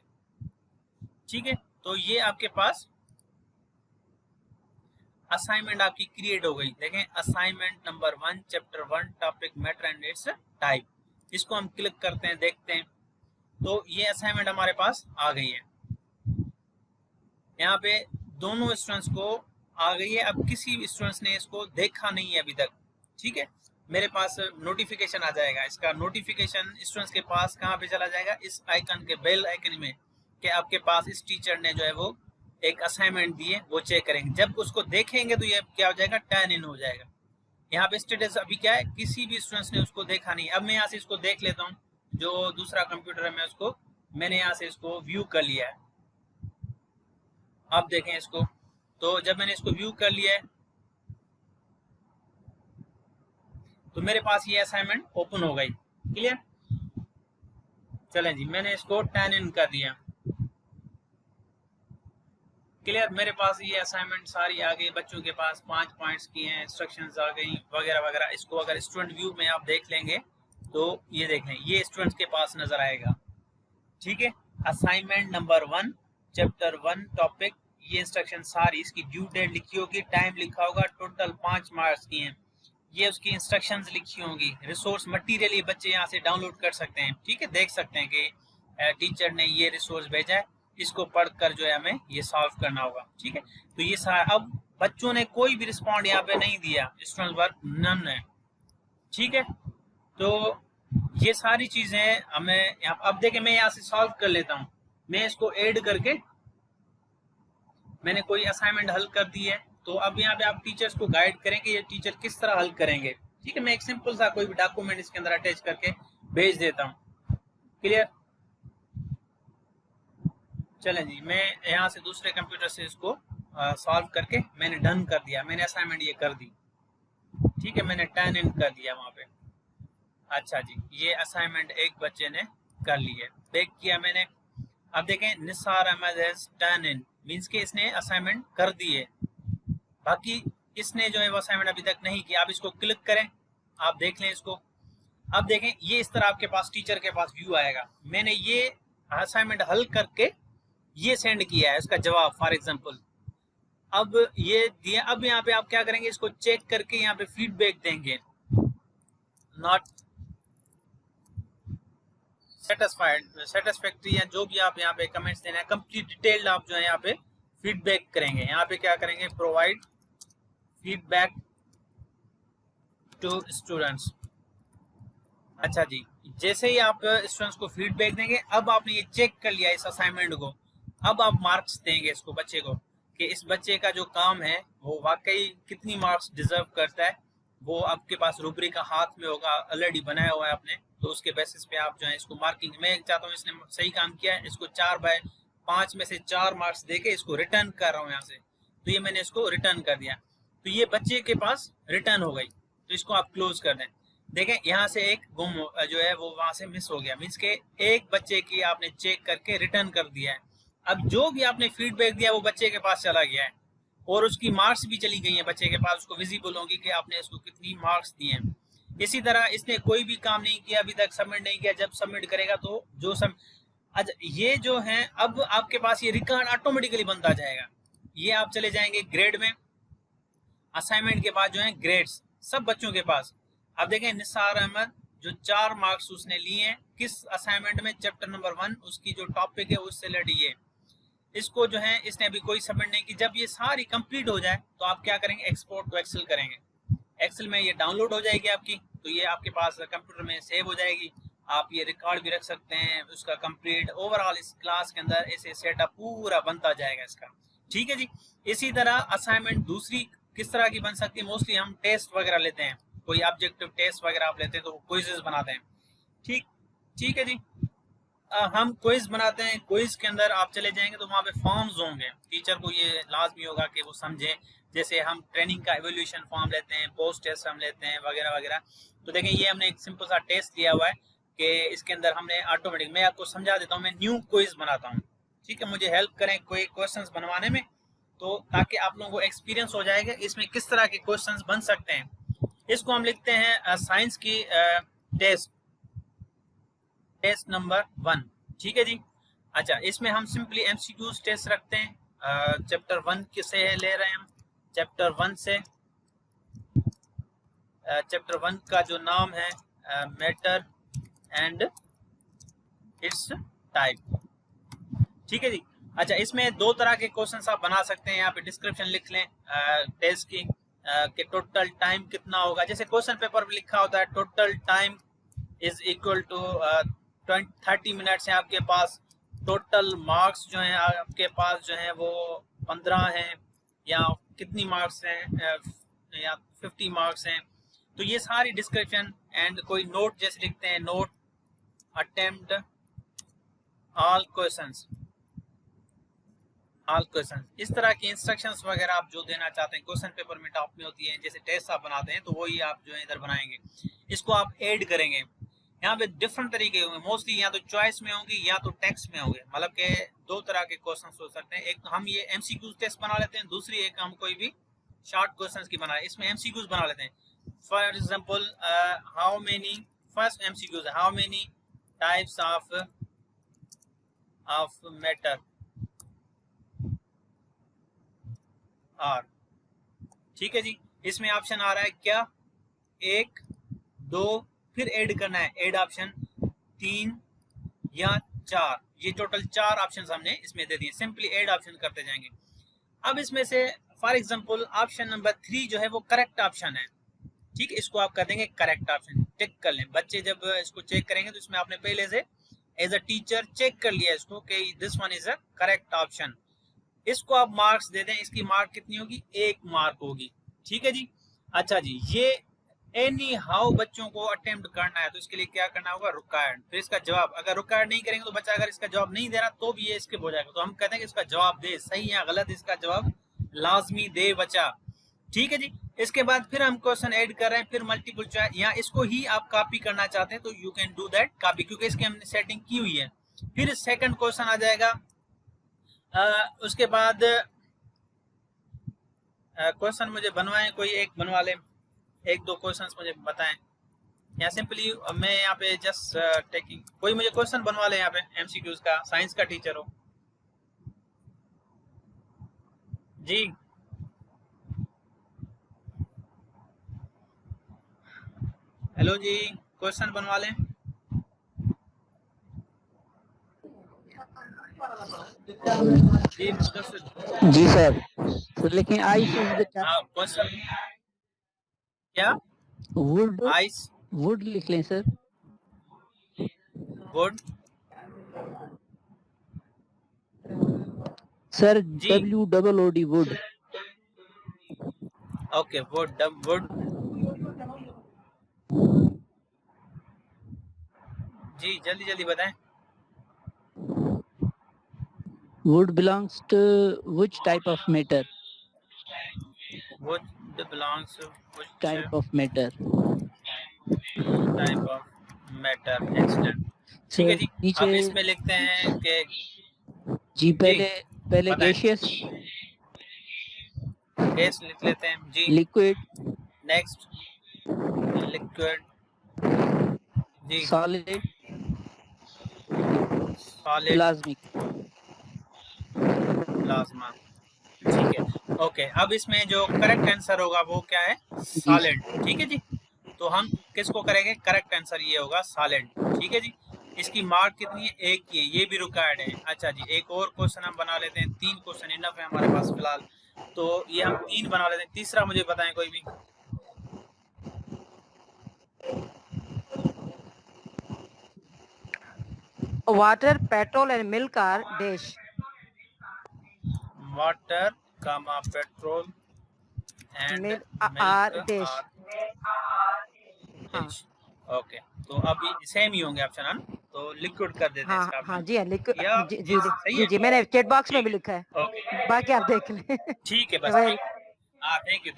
ठीक है। तो ये आपके पास असाइनमेंट आपकी क्रिएट हो गई। देखें assignment number 1 chapter 1 topic matter and it's type, इसको हम क्लिक करते हैं, देखते हैं, तो ये असाइनमेंट हमारे पास आ गई है। यहाँ पे दोनों स्टूडेंट्स को आ गई है, अब किसी स्टूडेंट्स ने इसको देखा नहीं है अभी तक, ठीक है। मेरे पास नोटिफिकेशन आ जाएगा, इसका नोटिफिकेशन स्टूडेंट्स के पास कहाँ पे चला जाएगा, इस आइकन के बेल आइकन में, कि आपके पास इस टीचर ने जो है वो एक असाइनमेंट दिए वो चेक करेंगे, जब उसको देखेंगे तो ये क्या हो जाएगा, टर्न इन हो जाएगा। यहाँ पे स्टेटस अभी क्या है, किसी भी स्टूडेंट्स ने उसको देखा नहीं। अब मैं यहाँ से इसको देख लेता हूँ, जो दूसरा कंप्यूटर है मैं उसको, मैंने यहाँ से इसको व्यू कर लिया है। अब देखें इसको, तो जब मैंने इसको व्यू कर लिया है तो मेरे पास ये असाइनमेंट ओपन हो गई। क्लियर? चलें जी, मैंने इसको टर्न इन कर दिया। क्लियर? मेरे पास ये असाइनमेंट सारी आ गई, बच्चों के पास 5 पॉइंट्स की हैं, इंस्ट्रक्शंस आ गई वगैरह वगैरह। इसको अगर स्टूडेंट व्यू में आप देख लेंगे तो ये देख लें, ये स्टूडेंट्स के पास नजर आएगा। ठीक है, असाइनमेंट नंबर 1 चैप्टर 1 टॉपिक, ये इंस्ट्रक्शन सारी, इसकी ड्यू डेट लिखी होगी, टाइम लिखा होगा, टोटल 5 मार्क्स की हैं, ये उसकी इंस्ट्रक्शंस लिखी होंगी। रिसोर्स मटेरियल ये बच्चे यहाँ से डाउनलोड कर सकते हैं। ठीक है, देख सकते हैं कि टीचर ने ये रिसोर्स भेजा है, इसको पढ़कर जो है हमें ये सॉल्व करना होगा। ठीक है, तो ये सारा, अब बच्चों ने कोई भी रिस्पॉन्ड यहाँ पे नहीं दिया, स्टूडेंट वर्क नन है। ठीक है, तो ये सारी चीजें हमें यहाँ, अब देखें मैं यहाँ से सॉल्व कर लेता हूँ। मैं इसको ऐड करके मैंने कोई असाइनमेंट हल कर दी है, तो अब यहाँ पे आप टीचर्स को गाइड करें कि ये टीचर किस तरह हल करेंगे। ठीक है, मैं एक सिंपल सा कोई भी डॉक्यूमेंट इसके अंदर अटैच करके भेज देता हूँ। क्लियर? चलें जी, मैं यहाँ से दूसरे कंप्यूटर से इसको सॉल्व करके मैंने डन कर दिया, मैंने असाइनमेंट ये कर दी। ठीक है, मैंने टर्न इन कर दिया वहाँ पे। अच्छा जी, ये असाइनमेंट एक बच्चे ने कर ली है, देख किया मैंने। अब देखें, Nisar Ahmad has turn in, means के इसने असाइनमेंट कर दी है, बाकी इसने जो है वो असाइनमेंट अभी तक नहीं किया। आप इसको क्लिक करें, आप देख लें इसको। अब देखें, ये इस तरह आपके पास टीचर के पास व्यू आएगा। मैंने ये असाइनमेंट हल करके ये सेंड किया है, इसका जवाब फॉर एग्जांपल। अब ये दिया, अब यहाँ पे आप क्या करेंगे, इसको चेक करके यहाँ पे फीडबैक देंगे, नॉट सेटिस्फैक्ट्री, या जो भी आप यहाँ पे कमेंट्स देना है, कंप्लीट डिटेल्ड आप जो है यहाँ पे फीडबैक करेंगे। यहाँ पे क्या करेंगे, प्रोवाइड फीडबैक टू स्टूडेंट्स। अच्छा जी, जैसे ही आप स्टूडेंट्स को फीडबैक देंगे, अब आपने ये चेक कर लिया इस असाइनमेंट को, अब आप मार्क्स देंगे इसको, बच्चे को, कि इस बच्चे का जो काम है वो वाकई कितनी मार्क्स डिजर्व करता है। वो आपके पास रूब्रिक का हाथ में होगा, ऑलरेडी बनाया हुआ है आपने, तो उसके बेसिस पे आप जो है इसको मार्किंग, मैं चाहता हूँ इसने सही काम किया है, इसको 4/5 में से 4 मार्क्स देके इसको रिटर्न कर रहा हूँ यहाँ से। तो ये मैंने इसको रिटर्न कर दिया, तो ये बच्चे के पास रिटर्न हो गई। तो इसको आप क्लोज कर दें। देखें, यहाँ से एक गुम जो है वो वहां से मिस हो गया, मीन्स के एक बच्चे की आपने चेक करके रिटर्न कर दिया है। अब जो भी आपने फीडबैक दिया वो बच्चे के पास चला गया है, और उसकी मार्क्स भी चली गई हैं बच्चे के पास, उसको विजिबल होगी कि आपने इसको कितनी मार्क्स दिए हैं। इसी तरह इसने कोई भी काम नहीं किया अभी तक, सबमिट नहीं किया, जब सबमिट करेगा तो जो अच्छा, ये जो है अब आपके पास ये रिकॉर्ड ऑटोमेटिकली बनता जाएगा। ये आप चले जाएंगे ग्रेड में, असाइनमेंट के बाद जो है ग्रेड्स सब बच्चों के पास। अब देखें, निसार अहमद जो 4 मार्क्स उसने लिए हैं, किस असाइनमेंट में, चैप्टर नंबर 1, उसकी जो टॉपिक है उससे रिलेटेड ये, इसको जो है इसने अभी कोई सबमिट नहीं की। जब ये सारी कंप्लीट हो जाए तो आप क्या करेंगे, एक्सपोर्ट टू एक्सेल करेंगे, एक्सेल में ये डाउनलोड हो जाएगी आपकी, तो ये आपके पास कंप्यूटर में सेव हो जाएगी। आप ये रिकॉर्ड भी रख सकते हैं उसका कंप्लीट, ओवरऑल इस क्लास के अंदर ऐसे सेटअप पूरा बनता जाएगा इसका। ठीक है जी, इसी तरह असाइनमेंट दूसरी किस तरह की बन सकती है, मोस्टली हम टेस्ट वगैरह लेते हैं, कोई ऑब्जेक्टिव टेस्ट वगैरह आप लेते हैं तो क्विज़ेस बनाते हैं। ठीक है जी, हम क्विज बनाते हैं, क्विज के अंदर आप चले जाएंगे तो वहाँ पे फॉर्म्स होंगे, टीचर को ये लाजमी होगा कि वो समझे। जैसे हम ट्रेनिंग का एवोल्यूशन फॉर्म लेते हैं, पोस्ट टेस्ट हम लेते हैं वगैरह वगैरह। तो देखें, ये हमने एक सिंपल सा टेस्ट लिया हुआ है कि इसके अंदर हमने ऑटोमेटिक, मैं आपको समझा देता हूँ, मैं न्यू क्विज बनाता हूँ। ठीक है, मुझे हेल्प करें कोई क्वेश्चंस बनवाने में, तो ताकि आप लोगों को एक्सपीरियंस हो जाएगा इसमें किस तरह के क्वेश्चंस बन सकते हैं। इसको हम लिखते हैं साइंस की टेस्ट नंबर 1। ठीक है जी, अच्छा, इसमें हम सिंपली एमसीक्यूज टेस्ट रखते हैं। चैप्टर 1 से ले रहे हैं हम, चैप्टर 1 से, चैप्टर 1 का जो नाम है मैटर एंड इट्स टाइप। ठीक है जी, अच्छा, इसमें 2 तरह के क्वेश्चन आप बना सकते हैं, यहाँ पे डिस्क्रिप्शन लिख लें टेस्ट की, कि टोटल टाइम कितना होगा। जैसे क्वेश्चन पेपर पर लिखा होता है total time is equal to 30 minutes है आपके पास, टोटल मार्क्स जो है आपके पास जो है वो 15 हैं या कितनी मार्क्स हैं या 50 मार्क्स हैं। तो ये सारी डिस्क्रिप्शन एंड कोई नोट जैसे लिखते हैं, नोट अटेम्प्ट ऑल क्वेश्चंस, इस तरह की इंस्ट्रक्शंस वगैरह आप जो देना चाहते हैं क्वेश्चन पेपर में टॉप में होती है, जैसे टेस्ट आप बनाते हैं तो वही आप जो है इधर बनाएंगे, इसको आप ऐड करेंगे। यहाँ पे डिफरेंट तरीके होंगे, मोस्टली या तो चॉइस में होंगी या तो टेक्स्ट में होंगे, मतलब के दो तरह के क्वेश्चन हो सकते हैं। एक तो हम ये एमसीक्यू टेस्ट बना लेते हैं, दूसरी एक हम कोई भी शॉर्ट क्वेश्चन की बना, इसमें एमसीक्यूज बना लेते हैं। For example how many, first MCQs how many types of matter are, ठीक है जी। इसमें ऑप्शन आ रहा है क्या, 1, 2, फिर ऐड करना है, ऐड ऑप्शन 3 या 4, ये टोटल 4 ऑप्शन हमने इसमें दे दिए, सिंपली ऐड ऑप्शन करते जाएंगे। अब इसमें से फॉर एग्जांपल ऑप्शन नंबर 3 जो है वो करेक्ट ऑप्शन है, ठीक है, इसको आप कर देंगे करेक्ट ऑप्शन, टिक कर लें। बच्चे जब इसको चेक करेंगे तो इसमें आपने पहले से एज अ टीचर चेक कर लिया इसको कि this one is a correct option, इसको आप मार्क्स दे दें। इसकी मार्क कितनी होगी, 1 मार्क होगी, ठीक है जी। अच्छा जी, ये एनी हाउ बच्चों को अटेम्प्ट करना है तो इसके लिए क्या करना होगा, रिक्वायर्ड, फिर इसका जवाब, अगर रिक्वायर्ड नहीं करेंगे तो बच्चा अगर इसका जवाब नहीं दे रहा तो भी ये स्किप हो जाएगा, तो हम कहते हैं कि इसका जवाब दे, सही या गलत इसका जवाब लाजमी दे बच्चा, ठीक है जी। इसके बाद फिर हम क्वेश्चन ऐड कर रहे हैं, फिर मल्टीपल चॉइस, या इसको ही आप कॉपी करना चाहते हैं तो you can do that copy, क्योंकि इसकी हमने सेटिंग की हुई है। फिर सेकंड क्वेश्चन आ जाएगा, उसके बाद क्वेश्चन मुझे बनवाएं, कोई एक बनवा ले, 1-2 क्वेश्चंस मुझे बताएं, या सिंपली मैं यहाँ पे जस्ट टेकिंग, कोई मुझे क्वेश्चन बनवा ले यहाँ पे एमसीक्यूज का, साइंस का टीचर हो जी। हेलो जी, क्वेश्चन बनवा लें जी। जी सर, लेकिन आइस क्वेश्चन क्या, वुड, आइस वुड लिख लें सर। वुड सर जी, WOOD wood. Okay, wood wood जी, जल्दी जल्दी बताएं। Wood belongs to which type of matter? Wood belongs to which Type of matter. type of matter? Excellent, ठीक है जी। अब इसमें लिखते हैं कि जी पहले गैसियस, गैस लिख लेते हैं जी, लिक्विड, नेक्स्ट लिक्विड जी, सॉलिड, सॉलिड, प्लाज्मा, ठीक है, ओके। अब इसमें जो करेक्ट आंसर होगा वो क्या है, सॉलिड, ठीक है जी। तो हम किसको करेंगे, करेक्ट आंसर ये होगा सॉलिड, ठीक है जी। इसकी मार्क कितनी है, 1 की है, ये भी रिक्वायर्ड है। अच्छा जी, एक और क्वेश्चन हम बना लेते हैं, 3 क्वेश्चन इनफ है हमारे पास फिलहाल, तो ये हम 3 बना लेते हैं। तीसरा मुझे बताएं कोई भी, Water, petrol and milk are dash. Water, petrol and Milk milk are dash. हाँ ओके, तो अभी सेम ही होंगे ऑप्शन, हम तो लिक्विड कर देते हैं इसका हाँ जी, हाँ लिक्विड, या जी जी सही जी है? जी, मैंने चैट बॉक्स में भी लिखा है, ओके, बाकी आप देख लें। ठीक है, बस Well, हाँ, थैंक यू।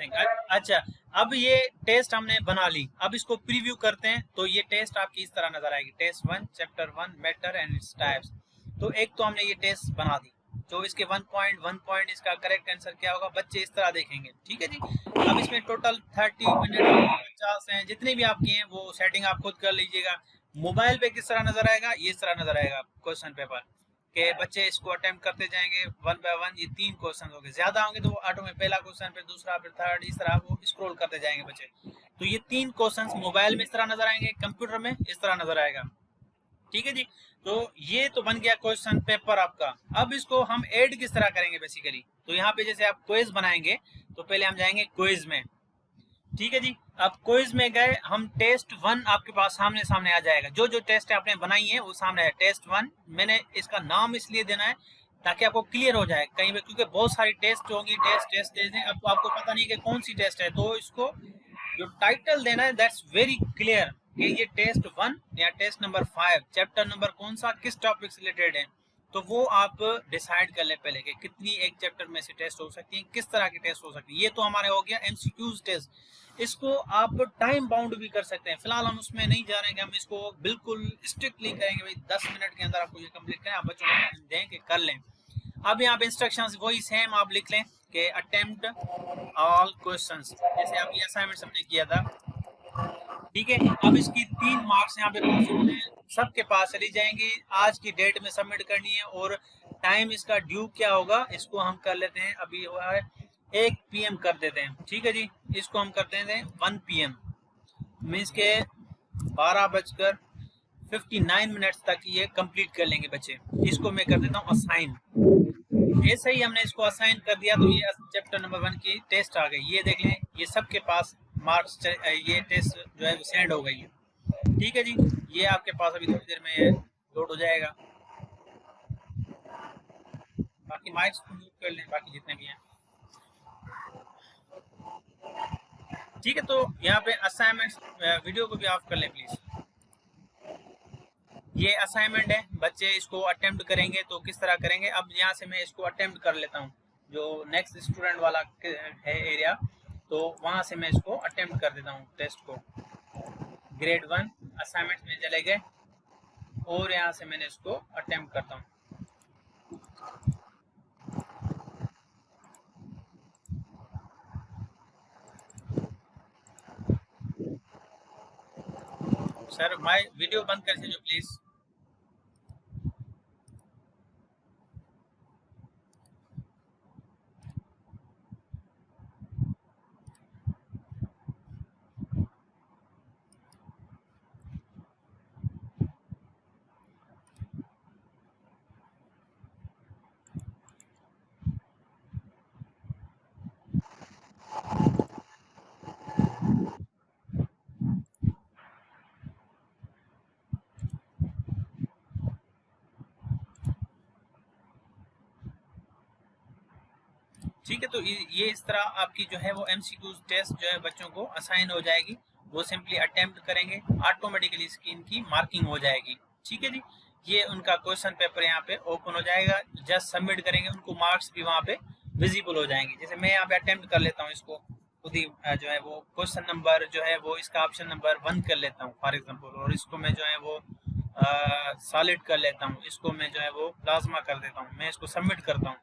अच्छा, अब ये टेस्ट हमने बना ली, अब इसको प्रीव्यू करते हैं। तो ये टेस्ट आपकी इस तरह नजर आएगी, test 1 chapter 1 matter and its types. तो एक तो हमने ये टेस्ट बना दी, तो इसके 1 पॉइंट इसका करेक्ट आंसर क्या होगा, बच्चे इस तरह देखेंगे, ठीक है जी। अब इसमें टोटल 30 मिनट 50 हैं, जितने भी आपके हैं वो सेटिंग आप खुद कर लीजिएगा। मोबाइल पे किस तरह नजर आएगा, ये इस तरह नजर आएगा क्वेश्चन पेपर के, बच्चे इसको अटेम्प्ट करते जाएंगे 1 बाय 1। ये 3 क्वेश्चन होंगे, ज्यादा होंगे तो वो ऑटो में पहला क्वेश्चन, फिर दूसरा, फिर थर्ड, इस तरह वो स्क्रॉल करते जाएंगे बच्चे। तो ये 3 क्वेश्चंस मोबाइल में इस तरह नजर आएंगे, कंप्यूटर में इस तरह नजर आएगा, ठीक है जी। तो ये तो बन गया क्वेश्चन पेपर आपका। अब इसको हम ऐड किस तरह करेंगे बेसिकली, तो यहाँ पे जैसे आप क्विज बनाएंगे तो पहले हम जाएंगे क्विज में, ठीक है जी। अब क्विज में गए हम, टेस्ट 1 आपके पास सामने सामने आ जाएगा। जो जो टेस्ट आपने बनाई है वो सामने है। टेस्ट 1 मैंने इसका नाम इसलिए देना है ताकि आपको क्लियर हो जाए कहीं पे, क्योंकि बहुत सारी टेस्ट होंगी, टेस्ट दे दें, अब आपको पता नहीं कि कौन सी टेस्ट है। तो इसको जो टाइटल देना है दैट्स वेरी क्लियर कि ये टेस्ट 1 या टेस्ट नंबर 5, चैप्टर नंबर कौन सा, किस टॉपिक से रिलेटेड है। तो वो आप डिसाइड कर ले पहले कि कितनी एक चैप्टर में से टेस्ट हो सकती है, किस तरह की टेस्ट हो सकती है। ये तो हमारे हो गया एमसीक्यूज टेस्ट। इसको आप टाइम बाउंड भी कर सकते हैं। फिलहाल हम उसमें नहीं जा रहे हैं कि हम इसको बिल्कुल स्ट्रिक्टली करेंगे भाई 10 मिनट के अंदर आपको ये कंप्लीट करें। आप बच्चों को टाइम दें कि कर लें। अब यहाँ पे इंस्ट्रक्शंस वही सेम आप लिख लें कि अटेम्प्ट ऑल क्वेश्चंस, जैसे आप ये असाइनमेंट हमने किया था। ठीक है, अब इसकी 3 मार्क्स यहाँ पे पॉसिबल है, सबके पास चली जाएंगी। आज की डेट में सबमिट करनी है और टाइम इसका ड्यू क्या होगा इसको हम कर लेते हैं। अभी हुआ है 1 PM कर देते हैं। ठीक है जी, इसको हम कर देते हैं 1 PM, मीन्स के 12:59 तक ये कंप्लीट कर लेंगे बच्चे। इसको मैं कर देता हूँ असाइन। ऐसे ही हमने इसको असाइन कर दिया तो ये चैप्टर नंबर 1 की टेस्ट आ गई। ये देख लें, ये सबके पास मार्क्स, ये टेस्ट जो है सेंड हो गई है। ठीक है जी, ये आपके पास अभी थोड़ी देर में लोड हो जाएगा। बाकी मार्क्स को म्यूट कर लें, बाकी जितने भी हैं। ठीक है, तो यहाँ पे असाइनमेंट वीडियो को भी ऑफ कर लें प्लीज। ये असाइनमेंट है, बच्चे इसको अटेम्प्ट करेंगे तो किस तरह करेंगे। अब यहाँ से मैं इसको अटेम्प्ट कर लेता हूँ, जो नेक्स्ट स्टूडेंट वाला है एरिया, तो वहाँ से मैं इसको अटेम्प्ट कर देता हूँ टेस्ट को। ग्रेड 1 असाइनमेंट में चले गए और यहाँ से मैंने इसको अटेम्प्ट करता हूँ। सर माय वीडियो बंद कर दीजिए प्लीज। ठीक है, तो ये इस तरह आपकी जो है वो एमसीक्यू टेस्ट जो है बच्चों को असाइन हो जाएगी। वो सिंपली अटेम्प्ट करेंगे, ऑटोमेटिकली इसकी इनकी मार्किंग हो जाएगी। ठीक है जी, ये उनका क्वेश्चन पेपर यहाँ पे ओपन हो जाएगा। जस्ट सबमिट करेंगे, उनको मार्क्स भी वहाँ पे विजिबल हो जाएंगे। जैसे मैं यहाँ पे अटेम्प्ट कर लेता हूँ इसको खुद ही, जो है वो क्वेश्चन नंबर जो है वो इसका ऑप्शन नंबर 1 कर लेता हूँ फॉर एग्जाम्पल, और इसको मैं जो है वो सॉलिड कर लेता हूँ, इसको मैं जो है वो प्लाज्मा कर देता हूँ। मैं इसको सबमिट करता हूँ।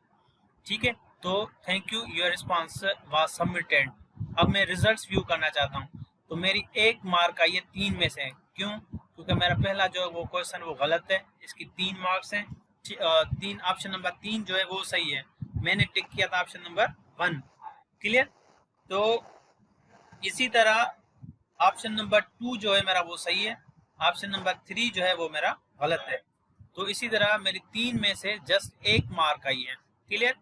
ठीक है, तो thank you, your response was submitted. अब मैं रिजल्ट्स व्यू करना चाहता हूँ, तो मेरी 1 मार्क आई है 3 में से। क्यों? क्योंकि मेरा पहला जो वो क्वेश्चन वो गलत है, इसकी 3 मार्क्स हैं। 3 ऑप्शन नंबर 3 जो है वो सही है, मैंने टिक किया था ऑप्शन नंबर 1। क्लियर? तो इसी तरह ऑप्शन नंबर 2 जो है मेरा वो सही है, ऑप्शन नंबर 3 जो है वो मेरा गलत है। तो इसी तरह मेरी 3 में से जस्ट 1 मार्क आई है। क्लियर?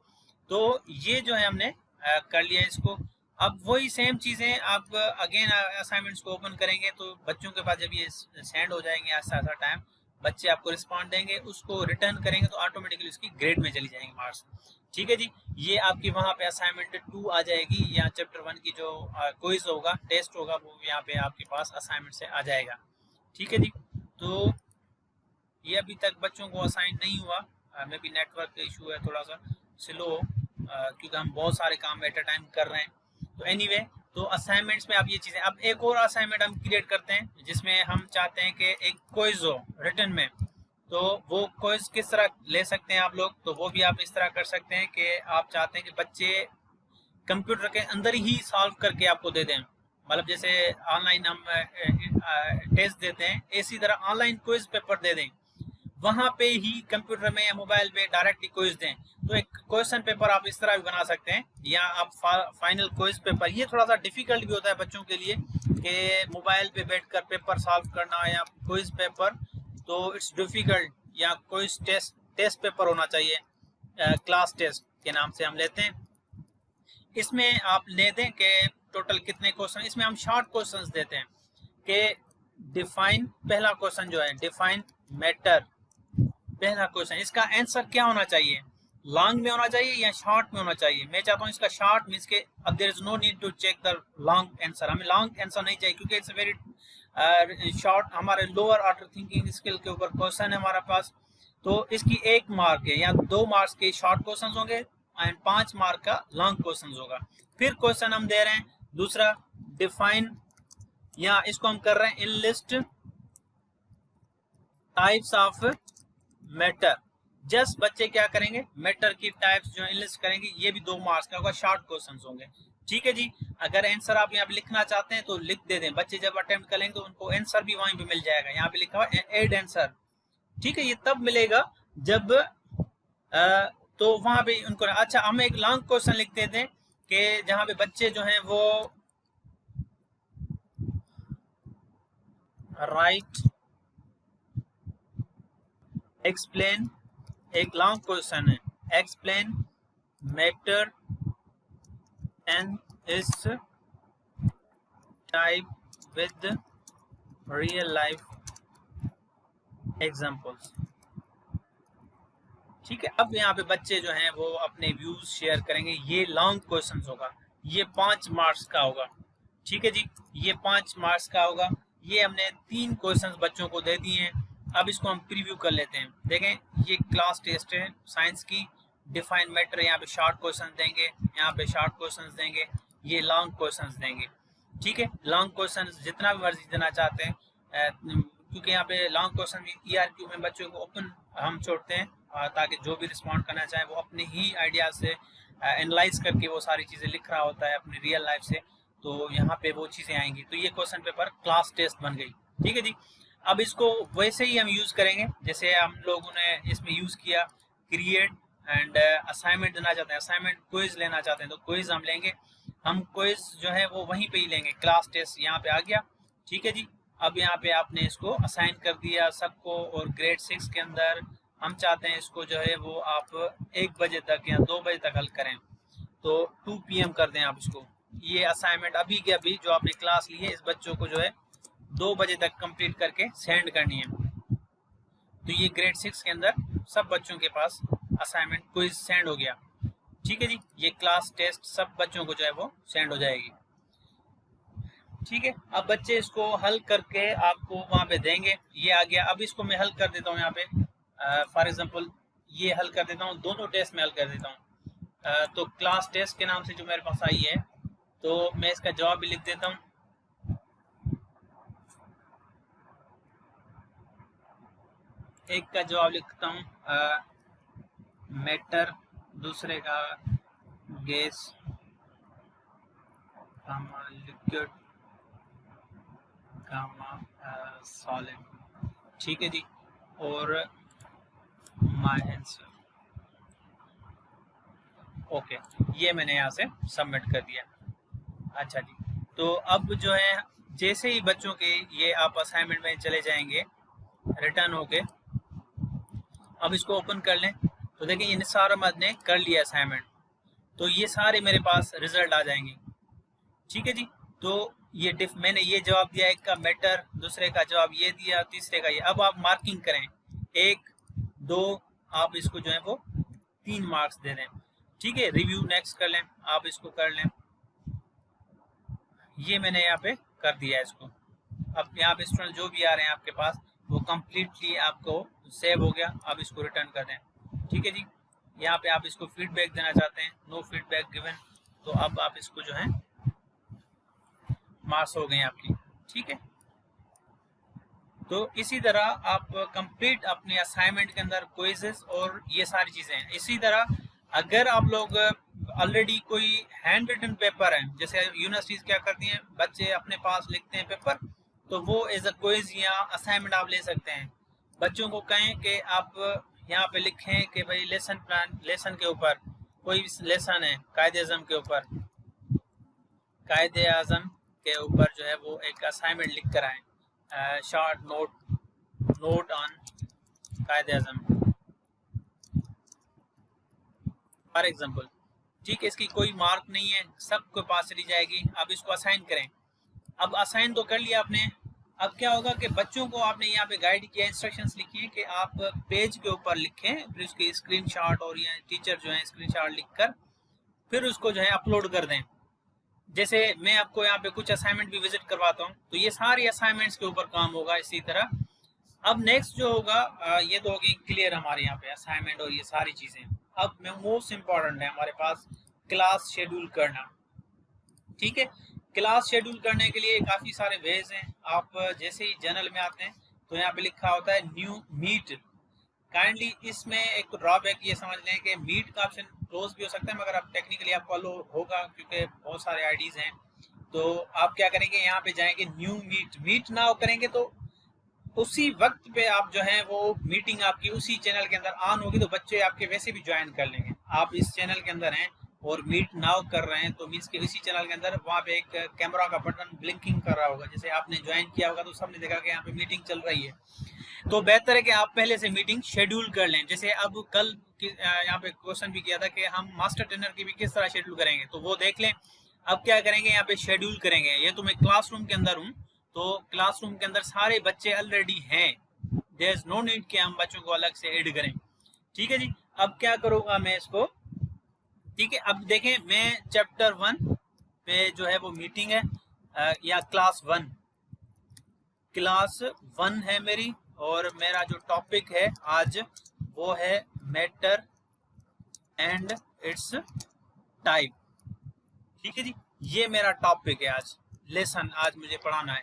तो ये जो है हमने कर लिया इसको। अब वही सेम चीज़ें आप अगेन असाइनमेंट्स को ओपन करेंगे तो बच्चों के पास जब ये सेंड हो जाएंगे ऐसा टाइम, बच्चे आपको रिस्पॉन्ड देंगे, उसको रिटर्न करेंगे तो ऑटोमेटिकली उसकी ग्रेड में चली जाएंगे मार्क्स। ठीक है जी, ये आपकी वहाँ पे असाइनमेंट 2 आ जाएगी, या चैप्टर 1 की जो क्विज होगा, टेस्ट होगा, वो यहाँ पे आपके पास असाइनमेंट से आ जाएगा। ठीक है जी, तो ये अभी तक बच्चों को असाइन नहीं हुआ, मे बी नेटवर्क इशू है थोड़ा सा स्लो, क्योंकि हम बहुत सारे काम एट अ टाइम कर रहे हैं। तो एनीवे, तो असाइनमेंट्स में आप ये चीज़ें, अब एक और असाइनमेंट हम क्रिएट करते हैं जिसमें हम चाहते हैं कि एक क्विज हो रिटन में। तो वो क्विज किस तरह ले सकते हैं आप लोग, तो वो भी आप इस तरह कर सकते हैं कि आप चाहते हैं कि बच्चे कंप्यूटर के अंदर ही सॉल्व करके आपको दे दें। मतलब जैसे ऑनलाइन हम टेस्ट देते हैं, इसी तरह ऑनलाइन क्विज पेपर दे दें, वहाँ पे ही कंप्यूटर में या मोबाइल पे डायरेक्टली क्विज दें। तो एक क्वेश्चन पेपर आप इस तरह भी बना सकते हैं, या आप फाइनल क्विज पेपर। ये थोड़ा सा डिफिकल्ट भी होता है बच्चों के लिए कि मोबाइल पे बैठकर पेपर सॉल्व करना या क्विज पेपर, तो इट्स डिफिकल्ट। या क्विज टेस्ट पेपर होना चाहिए, क्लास टेस्ट के नाम से हम लेते हैं। इसमें आप ले दें कि टोटल कितने क्वेश्चन, इसमें हम शॉर्ट क्वेश्चंस देते हैं कि डिफाइन, पहला क्वेश्चन जो है डिफाइन मैटर, पहला क्वेश्चन, इसका आंसर क्या होना चाहिए, लॉन्ग में होना चाहिए या शॉर्ट में होना चाहिए। मैं चाहता हूँ इसका शॉर्ट मींस के अब there is no need to check the long answer, हमें लॉन्ग आंसर नहीं चाहिए क्योंकि इट्स वेरी शॉर्ट, हमारे लोअर ऑर्डर थिंकिंग स्किल के ऊपर क्वेश्चन है हमारे पास। तो इसकी 1 मार्क है या 2 मार्क्स के शॉर्ट क्वेश्चन होंगे एंड 5 मार्क का लॉन्ग क्वेश्चन होगा। फिर क्वेश्चन हम दे रहे हैं दूसरा डिफाइन, या इसको हम कर रहे हैं in list types of matter. Just बच्चे क्या करेंगे, मैटर की टाइप्स जो लिस्ट करेंगे, ये भी 2 मार्क्स का होगा, शॉर्ट क्वेश्चन होंगे। ठीक है जी, अगर आंसर आप यहाँ पे लिखना चाहते हैं तो लिख दे दें, बच्चे जब अटेम्प्ट करेंगे तो उनको आंसर भी वहीं पे मिल जाएगा, यहाँ पे लिखा हुआ एड आंसर। ठीक है, ये तब मिलेगा जब तो वहां पे उनको, अच्छा हम एक लॉन्ग क्वेश्चन लिख देते हैं कि जहां पे बच्चे जो हैं वो राइट एक्सप्लेन, एक लॉन्ग क्वेश्चन है, एक्सप्लेन मैटर एंड इस type with real life examples. ठीक है, अब यहाँ पे बच्चे जो हैं वो अपने व्यूज शेयर करेंगे, ये लॉन्ग क्वेश्चन होगा, ये 5 मार्क्स का होगा। ठीक है जी, ये 5 मार्क्स का होगा। ये हमने 3 क्वेश्चंस बच्चों को दे दिए हैं। अब इसको हम प्रीव्यू कर लेते हैं। देखें ये क्लास टेस्ट है साइंस की, डिफाइन मैटर, यहाँ पे शॉर्ट क्वेश्चन देंगे, यहाँ पे शॉर्ट क्वेश्चन देंगे, ये लॉन्ग क्वेश्चन देंगे। ठीक है, लॉन्ग क्वेश्चन जितना भी मर्जी देना चाहते हैं, क्योंकि यहाँ पे लॉन्ग क्वेश्चन ERQ में बच्चों को ओपन हम छोड़ते हैं ताकि जो भी रिस्पॉन्ड करना चाहे वो अपने ही आइडिया से एनालाइज करके वो सारी चीज़ें लिख रहा होता है अपनी रियल लाइफ से, तो यहाँ पे वो चीज़ें आएंगी। तो ये क्वेश्चन पेपर क्लास टेस्ट बन गई। ठीक है जी, अब इसको वैसे ही हम यूज़ करेंगे जैसे हम लोगों ने इसमें यूज़ किया, क्रिएट एंड असाइनमेंट देना चाहते हैं, असाइनमेंट क्विज लेना चाहते हैं तो क्विज हम लेंगे, हम क्विज जो है वो वहीं पे ही लेंगे, क्लास टेस्ट यहाँ पे आ गया। ठीक है जी, अब यहाँ पे आपने इसको असाइन कर दिया सबको, और ग्रेड 6 के अंदर हम चाहते हैं इसको जो है वो आप 1 बजे तक या 2 बजे तक हल करें, तो 2 PM कर दें आप इसको। ये असाइनमेंट अभी के अभी जो आपने क्लास ली है इस बच्चों को जो है 2 बजे तक कंप्लीट करके सेंड करनी है। तो ये ग्रेड 6 के अंदर सब बच्चों के पास असाइनमेंट क्विज सेंड हो गया। ठीक है जी, ये क्लास टेस्ट सब बच्चों को जो है वो सेंड हो जाएगी। ठीक है, अब बच्चे इसको हल करके आपको वहाँ पे देंगे। ये आ गया, अब इसको मैं हल कर देता हूँ यहाँ पे, फॉर एग्जांपल ये हल कर देता हूँ, दोनों टेस्ट में हल कर देता हूँ। तो क्लास टेस्ट के नाम से जो मेरे पास आई है, तो मैं इसका जवाब भी लिख देता हूँ। एक का जवाब लिखता हूँ मैटर, दूसरे का गैस, लिक्विड, सॉलिड। ठीक है जी, और माय आंसर। ओके, ये मैंने यहाँ से सबमिट कर दिया। अच्छा जी, तो अब जो है जैसे ही बच्चों के ये आप असाइनमेंट में चले जाएंगे रिटर्न होके, अब इसको ओपन कर लें तो देखिए ये निसार अहमद ने कर लिया असाइनमेंट, तो ये सारे मेरे पास रिजल्ट आ जाएंगे। ठीक है जी, तो ये मैंने ये जवाब दिया, एक का मैटर, दूसरे का जवाब ये दिया, तीसरे का ये। अब आप मार्किंग करें 1, 2, आप इसको जो है वो 3 मार्क्स दे दें। ठीक है, रिव्यू नेक्स्ट कर लें, आप इसको कर लें, ये मैंने यहाँ पे कर दिया इसको। अब यहाँ पे स्टूडेंट जो भी आ रहे हैं आपके पास वो कम्प्लीटली आपको सेव हो गया। अब इसको रिटर्न कर दें। ठीक है जी, यहाँ पे आप इसको फीडबैक देना चाहते हैं, नो फीडबैक गिवन, तो अब आप इसको जो है मार्क्स हो गए आपकी। ठीक है, तो इसी तरह आप कंप्लीट अपने असाइनमेंट के अंदर क्विज़ेस और ये सारी चीज़ें हैं। इसी तरह अगर आप लोग ऑलरेडी कोई हैंड रिटन पेपर है, जैसे यूनिवर्सिटीज़ क्या करती हैं, बच्चे अपने पास लिखते हैं पेपर, तो वो एज अ क्विज या असाइनमेंट आप ले सकते हैं। बच्चों को कहें कि आप यहाँ पे लिखें कि भाई लेसन प्लान, लेसन के ऊपर कोई लेसन है, कायदे आज़म के ऊपर, कायदे आज़म के ऊपर जो है वो एक असाइनमेंट लिख कर आए, शॉर्ट नोट ऑन कायदे आज़म फॉर एग्जाम्पल। ठीक है, इसकी कोई मार्क नहीं है, सबके पास चली जाएगी। अब इसको असाइन करें। अब असाइन तो कर लिया आपने। अब क्या होगा कि बच्चों को आपने यहाँ पे गाइड किया, इंस्ट्रक्शंस लिखी है कि आप पेज के ऊपर लिखें, फिर उसकी स्क्रीनशॉट और ये टीचर जो है स्क्रीनशॉट लिखकर फिर उसको जो है अपलोड कर दें। जैसे मैं आपको यहाँ पे कुछ असाइनमेंट भी विजिट करवाता हूँ, तो ये सारी असाइनमेंट्स के ऊपर काम होगा इसी तरह। अब नेक्स्ट जो होगा ये तो होगी क्लियर हमारे यहाँ पे असाइनमेंट और ये सारी चीजें। अब मोस्ट इम्पोर्टेंट है हमारे पास क्लास शेड्यूल करना। ठीक है, क्लास शेड्यूल करने के लिए काफी सारे वेज हैं। आप जैसे ही जर्नल में आते हैं तो यहाँ पे लिखा होता है न्यू मीट। काइंडली इसमें एक ड्रॉबैक ये समझ लें कि मीट का ऑप्शन क्लोज भी हो सकता है, मगर अब टेक्निकली आपको अलो होगा क्योंकि बहुत सारे आईडीज हैं। तो आप क्या करेंगे, यहाँ पे जाएंगे न्यू मीट। मीट नाउ करेंगे तो उसी वक्त पे आप जो है वो मीटिंग आपकी उसी चैनल के अंदर ऑन होगी, तो बच्चे आपके वैसे भी ज्वाइन कर लेंगे। आप इस चैनल के अंदर हैं और मीट नाउ कर रहे हैं तो मीन्स के इसी चैनल के अंदर वहाँ पे एक कैमरा का बटन ब्लिंकिंग कर रहा होगा। जैसे आपने ज्वाइन किया होगा तो सबने देखा कि यहाँ पे मीटिंग चल रही है। तो बेहतर है कि आप पहले से मीटिंग शेड्यूल कर लें। जैसे अब कल यहाँ पे क्वेश्चन भी किया था कि हम मास्टर ट्रेनर की भी किस तरह शेड्यूल करेंगे, तो वो देख लें। अब क्या करेंगे, यहाँ पे शेड्यूल करेंगे। ये तो मैं क्लासरूम के अंदर हूँ, तो क्लासरूम के अंदर सारे बच्चे ऑलरेडी हैं, देयर इज नो नीड कि हम बच्चों को अलग से ऐड करें। ठीक है जी, अब क्या करूँगा मैं इसको। ठीक है, अब देखें मैं चैप्टर 1 पे जो है वो मीटिंग है या क्लास 1 है मेरी, और मेरा जो टॉपिक है आज वो है मैटर एंड इट्स टाइप। ठीक है जी, ये मेरा टॉपिक है आज, लेसन आज मुझे पढ़ाना है।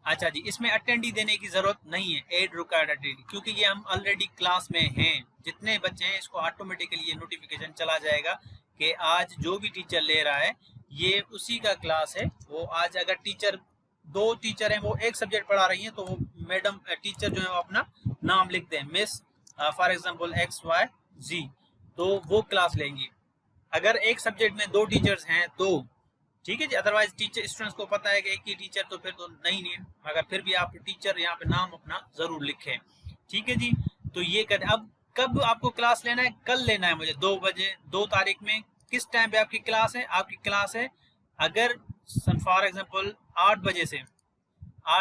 अच्छा जी, इसमें अटेंडी देने की जरूरत नहीं है, एड रिक्वायर्ड अटेंडी, क्योंकि ये हम ऑलरेडी क्लास में हैं। जितने बच्चे हैं इसको ऑटोमेटिकली ये नोटिफिकेशन चला जाएगा कि आज जो भी टीचर ले रहा है ये उसी का क्लास है। वो आज अगर टीचर 2 टीचर हैं वो एक सब्जेक्ट पढ़ा रही हैं तो वो मैडम टीचर जो है वो अपना नाम लिख दें, मिस फॉर एग्जांपल XYZ, तो वो क्लास लेंगी। अगर एक सब्जेक्ट में 2 टीचर्स हैं तो ठीक है जी, अदरवाइज टीचर स्टूडेंट्स को पता है कि एक ही टीचर तो फिर तो नहीं नीड, मगर फिर भी आप टीचर यहाँ पे नाम अपना जरूर लिखें। ठीक है जी, तो ये कर। अब कब आपको क्लास लेना है, कल लेना है मुझे 2 बजे, 2 तारीख में। किस टाइम पे आपकी क्लास है, आपकी क्लास है अगर फॉर एग्जांपल 8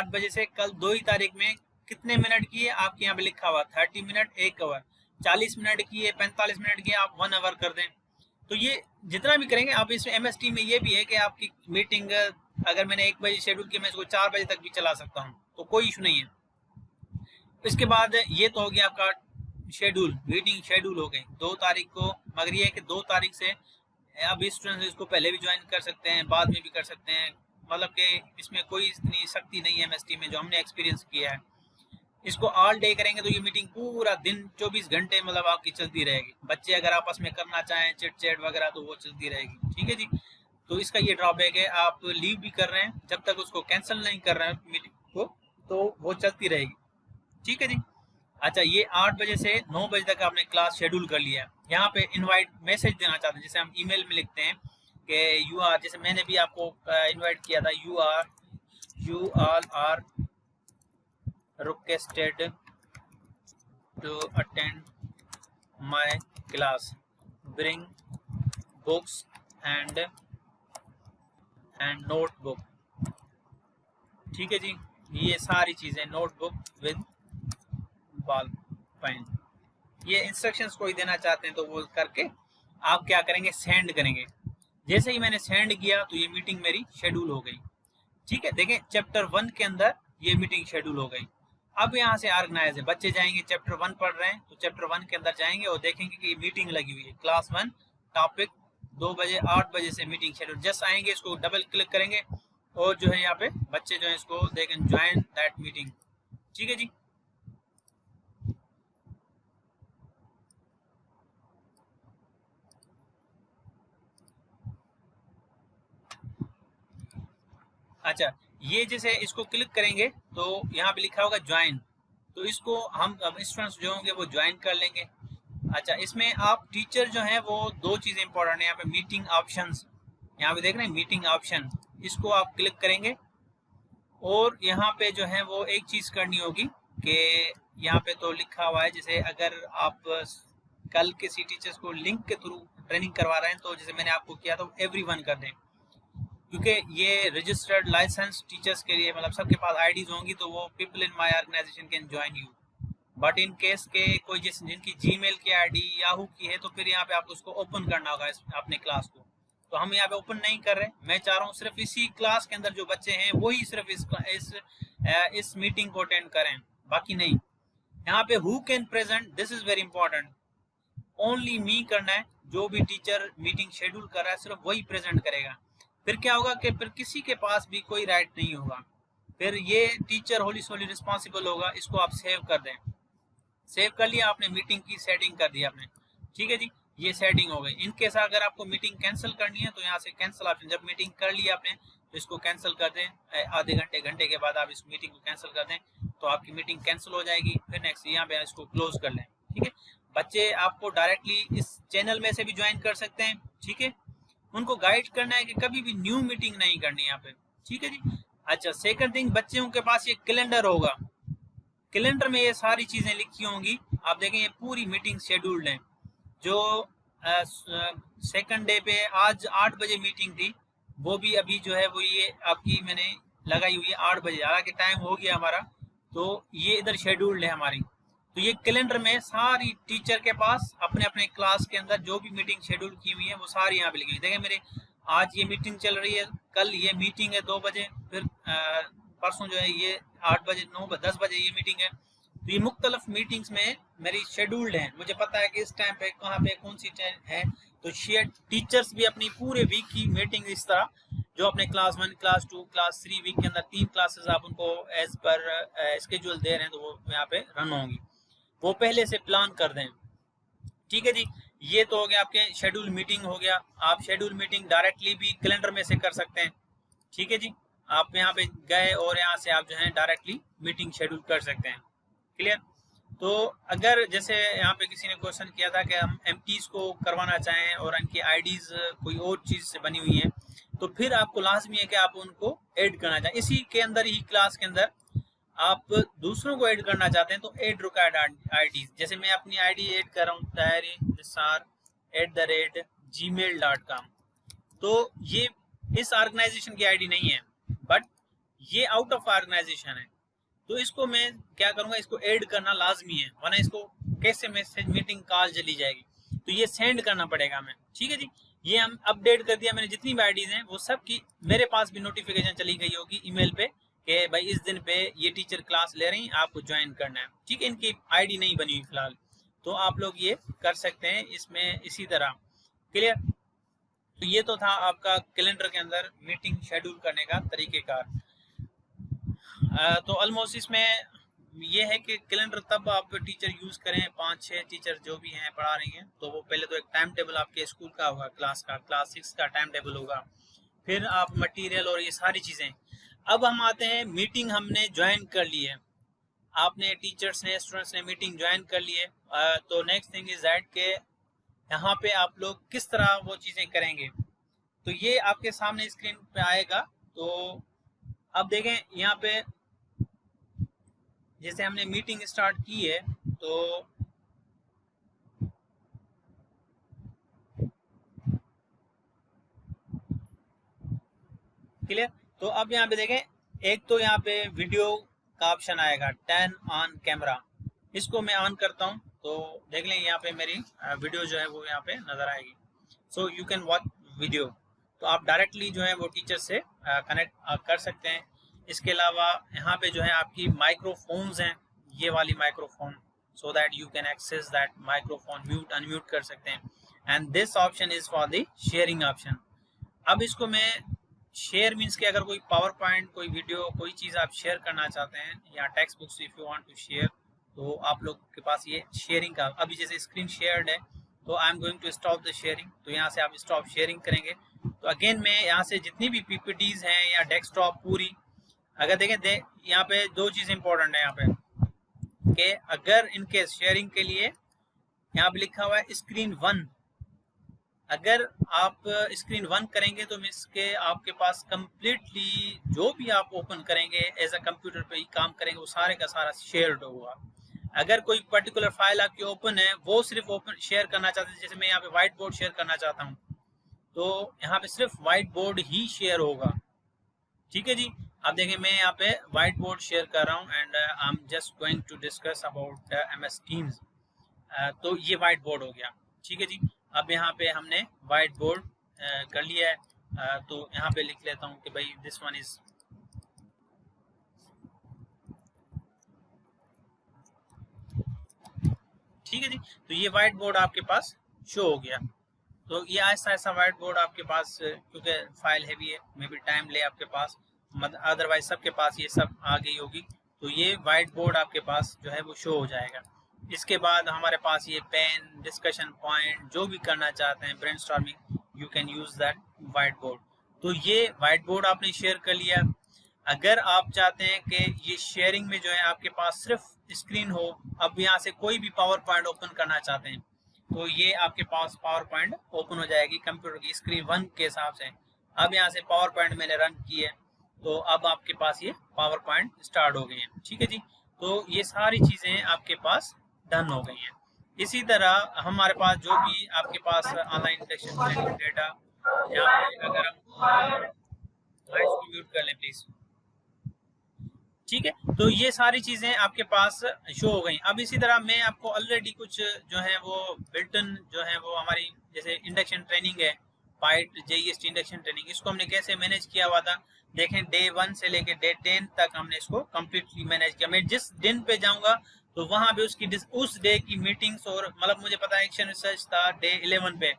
बजे से कल 2 ही तारीख में कितने मिनट की है आपके यहाँ पे लिखा हुआ 30 मिनट, 1 आवर, 40 मिनट की है, 45 मिनट की है, आप 1 आवर कर दें। तो ये जितना भी करेंगे आप इसमें MST में ये भी है कि आपकी मीटिंग अगर मैंने 1 बजे शेड्यूल किया मैं इसको 4 बजे तक भी चला सकता हूँ, तो कोई इशू नहीं है। इसके बाद ये तो हो गया आपका शेड्यूल, मीटिंग शेड्यूल हो गई 2 तारीख को। मगर ये है कि 2 तारीख से अब स्टूडेंट्स इसको पहले भी ज्वाइन कर सकते हैं, बाद में भी कर सकते हैं, मतलब कि इसमें कोई इतनी सख्ती नहीं है MST में, जो हमने एक्सपीरियंस किया है। इसको ऑल डे करेंगे तो ये मीटिंग पूरा दिन 24 घंटे मतलब आपकी चलती रहेगी। बच्चे अगर आपस में करना चाहें चिट चैट वगैरह तो वो चलती रहेगी। ठीक है जी, तो इसका ये ड्रॉबैक है, आप लीव भी कर रहे हैं जब तक उसको कैंसिल नहीं कर रहे हैं मीटिंग को, तो वो चलती रहेगी। ठीक है जी, अच्छा ये 8 बजे से 9 बजे तक आपने क्लास शेड्यूल कर लिया है। यहाँ पे इनवाइट मैसेज देना चाहते हैं, जैसे हम ईमेल में लिखते हैं कि यू आर, जैसे मैंने भी आपको इनवाइट किया था, you all are requested to attend my class, bring books and notebook। ठीक है जी, ये सारी चीजें, नोटबुक विद बॉल पेन, ये इंस्ट्रक्शंस कोई देना चाहते हैं तो वो करके आप क्या करेंगे, सेंड करेंगे। जैसे ही मैंने सेंड किया तो ये मीटिंग मेरी शेड्यूल हो गई। ठीक है, देखें चैप्टर 1 के अंदर ये मीटिंग शेड्यूल हो गई। अब यहाँ से ऑर्गेनाइज है, बच्चे जाएंगे चैप्टर 1 पढ़ रहे हैं तो चैप्टर 1 के अंदर जाएंगे और देखेंगे कि मीटिंग लगी हुई है, क्लास 1 टॉपिक 2 बजे 8 बजे से मीटिंग शेड्यूल। जस्ट आएंगे, इसको डबल क्लिक करेंगे और जो है यहाँ पे बच्चे जो है इसको they can join that meeting. ठीक है जी, अच्छा ये जैसे इसको क्लिक करेंगे तो यहाँ पे लिखा होगा ज्वाइन, तो इसको हम स्टूडेंट्स जो होंगे वो ज्वाइन कर लेंगे। अच्छा इसमें आप टीचर जो है वो 2 चीजें इंपॉर्टेंट है यहाँ पे, मीटिंग ऑप्शंस, यहाँ पे देख रहे हैं मीटिंग ऑप्शन, इसको आप क्लिक करेंगे और यहाँ पे जो है वो एक चीज करनी होगी कि यहाँ पे तो लिखा हुआ है, जैसे अगर आप कल किसी टीचर्स को लिंक के थ्रू ट्रेनिंग करवा रहे हैं तो जैसे मैंने आपको किया तो एवरीवन कर दें, क्योंकि ये रजिस्टर्ड लाइसेंस टीचर्स के लिए, मतलब सबके पास आईडीज होंगी तो वो people in my organisation can join you. But in case के कोई जिनकी जीमेल की आईडी याहू की है तो फिर यहाँ पे आपको उसको ओपन करना होगा अपने क्लास को। तो हम यहाँ पे ओपन नहीं कर रहे, मैं चाह रहा हूँ सिर्फ इसी क्लास के अंदर जो बच्चे हैं वही सिर्फ इस मीटिंग को अटेंड करें, बाकी नहीं। यहाँ पे who can present, this is very important, only me करना है। जो भी टीचर मीटिंग शेड्यूल कर रहा है सिर्फ वही प्रेजेंट करेगा। फिर क्या होगा कि फिर किसी के पास भी कोई राइट नहीं होगा, फिर ये टीचर होली सोली रिस्पॉन्सिबल होगा। इसको आप सेव कर दें, सेव कर लिया आपने, मीटिंग की सेटिंग कर दी आपने, ठीक है जी, ये सेटिंग हो गई। इनकेस अगर आपको मीटिंग कैंसिल करनी है तो यहाँ से कैंसिल ऑप्शन, जब मीटिंग कर लिया आपने तो इसको कैंसिल कर दें, आधे घंटे के बाद आप इस मीटिंग को कैंसिल कर दें तो आपकी मीटिंग कैंसिल हो जाएगी। फिर नेक्स्ट यहाँ पे इसको क्लोज कर लें, ठीक है। बच्चे आपको डायरेक्टली इस चैनल में से भी ज्वाइन कर सकते हैं, ठीक है। उनको गाइड करना है कि कभी भी न्यू मीटिंग नहीं करनी यहाँ पे, ठीक है जी। अच्छा, सेकंड थिंग, बच्चों के पास ये कैलेंडर होगा, कैलेंडर में ये सारी चीजें लिखी होंगी। आप देखें ये पूरी मीटिंग शेड्यूल्ड है। जो सेकंड डे पे आज 8 बजे मीटिंग थी वो भी अभी जो है वो ये आपकी मैंने लगाई हुई है 8 बजे, हालांकि टाइम हो गया हमारा, तो ये इधर शेड्यूल्ड है हमारी। तो ये कैलेंडर में सारी टीचर के पास अपने अपने क्लास के अंदर जो भी मीटिंग शेड्यूल की हुई है वो सारी यहाँ पे लिखी हुई। देखें मेरे आज ये मीटिंग चल रही है, कल ये मीटिंग है 2 बजे, फिर परसों जो है ये 8 बजे 10 बजे ये मीटिंग है। तो ये मुख्तलिफ मीटिंग्स में मेरी शेड्यूल्ड है, मुझे पता है कि इस टाइम पे कहाँ पे कौन सी है। तो शेयर टीचर्स भी अपनी पूरे वीक की मीटिंग इस तरह जो अपने क्लास 1, क्लास 2, क्लास 3 वीक के अंदर 3 क्लासेस आप उनको एज पर स्केड्यूल दे रहे हैं तो वो यहाँ पे रन होंगी, वो पहले से प्लान कर दें, ठीक है जी। ये तो हो गया आपके शेड्यूल मीटिंग हो गया। आप शेड्यूल मीटिंग डायरेक्टली भी कैलेंडर में से कर सकते हैं, ठीक है जी। आप यहाँ पे गए और यहाँ से आप जो है डायरेक्टली मीटिंग शेड्यूल कर सकते हैं, क्लियर। तो अगर जैसे यहाँ पे किसी ने क्वेश्चन किया था कि हम एमटीज को करवाना चाहें और उनकी आईडीज कोई और चीज से बनी हुई है तो फिर आपको लाजमी है कि आप उनको ऐड करना चाहें। इसी के अंदर ही क्लास के अंदर आप दूसरों को ऐड करना चाहते हैं तो ऐड रिक्वायर्ड आईडी, जैसे मैं अपनी आईडी ऐड कर रहा हूँ tahyri@gmail.com, तो ये इस ऑर्गेनाइजेशन की आईडी नहीं है बट ये आउट ऑफ ऑर्गेनाइजेशन है, तो इसको मैं क्या करूंगा, इसको ऐड करना लाजमी है, वरना इसको कैसे मैसेज मीटिंग कॉल चली जाएगी, तो ये सेंड करना पड़ेगा हमें, ठीक है जी। ये हम अपडेट कर दिया मैंने, जितनी भी आईडीज हैं वो सब की मेरे पास भी नोटिफिकेशन चली गई होगी ईमेल पे कि भाई इस दिन पे ये टीचर क्लास ले रही हैं, आपको ज्वाइन करना है, ठीक है। इनकी आईडी नहीं बनी हुई फिलहाल, तो आप लोग ये कर सकते हैं इसमें इसी तरह, क्लियर। तो ये तो था आपका कैलेंडर के अंदर मीटिंग शेड्यूल करने का तरीकेकार। तो ऑलमोस्ट इसमें ये है कि कैलेंडर तब आप टीचर यूज करें, 5-6 टीचर जो भी हैं पढ़ा रही हैं तो वो पहले तो एक टाइम टेबल आपके स्कूल का होगा, क्लास 6 का टाइम टेबल होगा, फिर आप मटेरियल और ये सारी चीजें। अब हम आते हैं, मीटिंग हमने ज्वाइन कर ली है, आपने टीचर्स ने स्टूडेंट्स ने मीटिंग ज्वाइन कर ली है, तो नेक्स्ट थिंग इज दैट के यहाँ पे आप लोग किस तरह वो चीजें करेंगे। तो ये आपके सामने स्क्रीन पे आएगा। तो अब देखें यहाँ पे जैसे हमने मीटिंग स्टार्ट की है तो क्लियर। तो अब यहाँ पे देखें, एक तो यहाँ पे वीडियो का ऑप्शन आएगा, टर्न ऑन कैमरा, इसको मैं ऑन करता हूँ तो देख लें यहाँ पे मेरी वीडियो जो है वो यहाँ पे नजर आएगी। So you can watch video, तो आप डायरेक्टली जो है वो टीचर से कनेक्ट कर सकते हैं। इसके अलावा यहाँ पे जो है आपकी माइक्रोफोन्स हैं, ये वाली microphone, so that you can access that microphone, mute unmute कर सकते हैं। And this option is for the sharing option. अब इसको मैं शेयर मीन्स कि अगर कोई पावर पॉइंट, कोई वीडियो, कोई चीज़ आप शेयर करना चाहते हैं या textbooks if you want to share, तो आप लोग के पास ये शेयरिंग का, अभी जैसे स्क्रीन शेयर्ड है तो I am going to stop the sharing, तो यहाँ से आप स्टॉप शेयरिंग करेंगे। तो अगेन मैं यहाँ से जितनी भी पीपीटीज हैं या डेस्कटॉप पूरी, अगर देखें यहाँ पे 2 चीज़ इंपॉर्टेंट है यहाँ पे कि अगर इनके शेयरिंग के लिए यहाँ पे लिखा हुआ है स्क्रीन 1, अगर आप स्क्रीन 1 करेंगे तो इसके आपके पास कम्प्लीटली जो भी आप ओपन करेंगे एज अ कंप्यूटर पे ही काम करेंगे वो सारे का सारा शेयर्ड होगा। अगर कोई पर्टिकुलर फाइल आपकी ओपन है, वो सिर्फ ओपन शेयर करना चाहते हैं, जैसे मैं यहाँ पे व्हाइट बोर्ड शेयर करना चाहता हूँ, तो यहाँ पे सिर्फ व्हाइट बोर्ड ही शेयर होगा। ठीक है जी। अब देखिए मैं यहाँ पे व्हाइट बोर्ड शेयर कर रहा हूँ and I am just going to discuss about MS Teams. तो ये व्हाइट बोर्ड हो गया। ठीक है जी। अब यहाँ पे हमने व्हाइट बोर्ड कर लिया है। तो यहाँ पे लिख लेता हूँ कि भाई दिस वन इज, ठीक है जी। तो ये व्हाइट बोर्ड आपके पास शो हो गया। तो ये ऐसा ऐसा व्हाइट बोर्ड आपके पास, क्योंकि फाइल हैवी है, मे बी टाइम ले आपके पास, अदरवाइज सबके पास ये सब आ गई होगी। तो ये व्हाइट बोर्ड आपके पास जो है वो शो हो जाएगा। इसके बाद हमारे पास ये पेन, डिस्कशन पॉइंट, जो भी करना चाहते हैं brainstorming, you can use that white board. तो ये व्हाइट बोर्ड आपने शेयर कर लिया। अगर आप चाहते हैं कि ये शेयरिंग में जो है आपके पास सिर्फ स्क्रीन हो, अब यहाँ से कोई भी पावर पॉइंट ओपन करना चाहते हैं, तो ये आपके पास पावर पॉइंट ओपन हो जाएगी कंप्यूटर की स्क्रीन 1 के हिसाब से। अब यहाँ से पावर पॉइंट मैंने रन की है, तो अब आपके पास ये पावर पॉइंट स्टार्ट हो गई है। ठीक है जी। तो ये सारी चीजें आपके पास डन हो गई हैं। इसी तरह हमारे पास जो भी आपके पास ऑनलाइन इंडक्शन डेटा, यहाँ पे अगर हम वॉइस को म्यूट कर लें प्लीज। ठीक है। तो ये सारी चीजें आपके पास शो हो गई। अब इसी तरह मैं आपको ऑलरेडी कुछ जो है वो बिल्टन जो है वो हमारी जैसे इंडक्शन ट्रेनिंग है, पाइट JEST इंडक्शन ट्रेनिंग, इसको हमने कैसे मैनेज किया हुआ था। देखें डे 1 से लेके डे 10 तक हमने इसको कम्प्लीटली मैनेज किया। मैं जिस दिन पे जाऊंगा तो वहां पे उसकी उस डे की मीटिंग्स, और मतलब मुझे पता है एक्शन रिसर्च था डे 11 पे,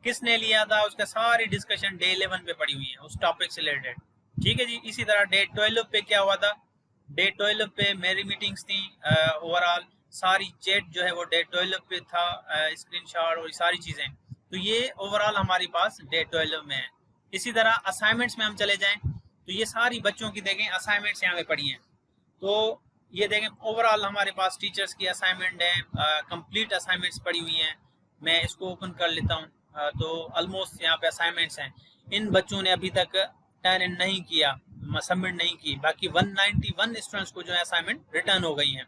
किसने लिया था उसका सारी डिस्कशन डे 11 पे पड़ी हुई है उस टॉपिक से रिलेटेड। ठीक है जी। इसी तरह डे 12 पे क्या हुआ था, डे 12 पे मेरी मीटिंग्स थी, ओवरऑल सारी चैट जो है वो डे 12 पे था, स्क्रीनशॉट और सारी चीजें। तो ये ओवरऑल हमारे पास डे 12 में है। इसी तरह असाइनमेंट्स में हम चले जाएं तो ये सारी बच्चों की देखें असाइनमेंट्स यहाँ पे पड़ी हैं। तो ये देखें ओवरऑल हमारे पास टीचर्स की असाइनमेंट है, कंप्लीट असाइनमेंट्स पड़ी हुई हैं। मैं इसको ओपन कर लेता हूँ। तो ऑलमोस्ट यहाँ पे असाइनमेंट्स हैं। इन बच्चों ने अभी तक टर्न इन नहीं किया, सबमिट नहीं की, बाकी 191 स्टूडेंट्स को जो है असाइनमेंट रिटर्न हो गई हैं।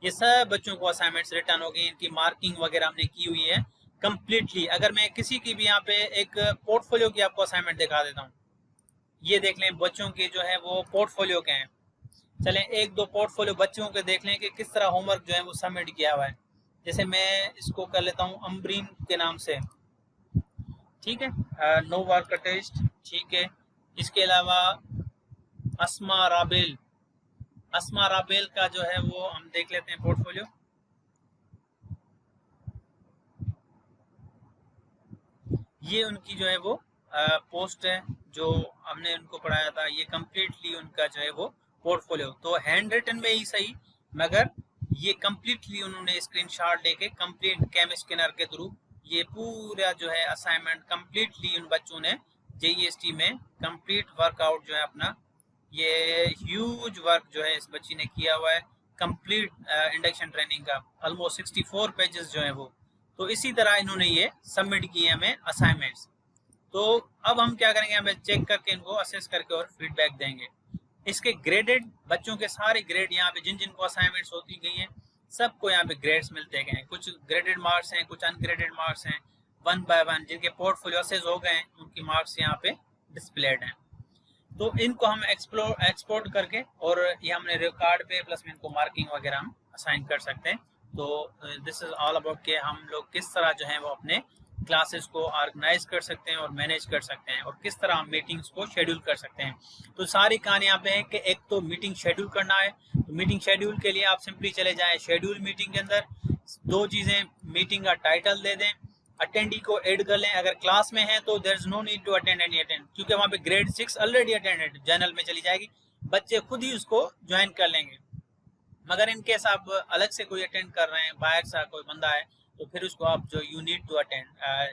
ये सब बच्चों को असाइनमेंट्स रिटर्न हो गई, इनकी मार्किंग वगैरह हमने की हुई है कंप्लीटली। अगर मैं किसी की भी यहाँ पे एक पोर्टफोलियो की आपको असाइनमेंट दिखा देता हूँ, ये देख लें बच्चों के जो है वो पोर्टफोलियो के हैं। चलें एक दो पोर्टफोलियो बच्चों के देख लें कि किस तरह होमवर्क जो है वो सबमिट किया हुआ है। जैसे मैं इसको कर लेता हूँ अम्ब्रीन के नाम से, ठीक है, नो वर्क टेस्ट। ठीक है। इसके अलावा अस्मा राबेल, अस्मा राबेल का जो है वो हम देख लेते हैं पोर्टफोलियो। ये उनकी जो है वो पोस्ट है जो हमने उनको पढ़ाया था, ये कंप्लीटली उनका जो है वो पोर्टफोलियो। तो हैंड रिटन में ही सही, मगर ये कंप्लीटली उन्होंने स्क्रीनशॉट लेके कंप्लीट कैम स्कैनर के थ्रू ये पूरा जो है असाइनमेंट कंप्लीटली उन बच्चों ने JEST में कंप्लीट वर्कआउट जो है अपना, ये ह्यूज वर्क जो है इस बच्ची ने किया हुआ है कंप्लीट इंडक्शन ट्रेनिंग का, ऑलमोस्ट 64 पेजेस जो है वो। तो इसी तरह इन्होंने ये सबमिट किए हमें असाइनमेंट्स। तो अब हम क्या करेंगे, हमें चेक करके इनको असेस करके और फीडबैक देंगे। इसके ग्रेडेड बच्चों के सारे ग्रेड यहाँ पे जिन जिनको असाइनमेंट्स होती गई हैं सबको यहाँ पे ग्रेड्स मिलते गए हैं। कुछ ग्रेडेड मार्क्स हैं, कुछ अनग्रेडेड मार्क्स हैं। 1 बाय 1 जिनके पोर्टफोलियो असेस हो गए हैं उनकी मार्क्स यहाँ पे डिस्प्लेड हैं। तो इनको हम एक्सपोर्ट करके और ये हमने रिकॉर्ड पे प्लस में इनको मार्किंग वगैरह हम असाइन कर सकते हैं। तो दिस इज ऑल अबाउट कि हम लोग किस तरह जो है वो अपने क्लासेस को ऑर्गेनाइज कर सकते हैं और मैनेज कर सकते हैं और किस तरह हम मीटिंग्स को शेड्यूल कर सकते हैं। तो सारी कहानी यहाँ पे है कि एक तो मीटिंग शेड्यूल करना है। तो मीटिंग शेड्यूल के लिए आप सिंपली चले जाएं शेड्यूल मीटिंग के अंदर, दो चीजें, मीटिंग का टाइटल दे दें, अटेंडी को ऐड कर लें। अगर क्लास में है तो there is no need to attend any attend, क्योंकि वहाँ पे ग्रेड 6 ऑलरेडी अटेंडेड जनरल में चली जाएगी, बच्चे खुद ही उसको ज्वाइन कर लेंगे। मगर इन केस आप अलग से कोई अटेंड कर रहे हैं, बाहर से कोई बंदा है, तो फिर उसको आप जो यू नीड टू अटेंड,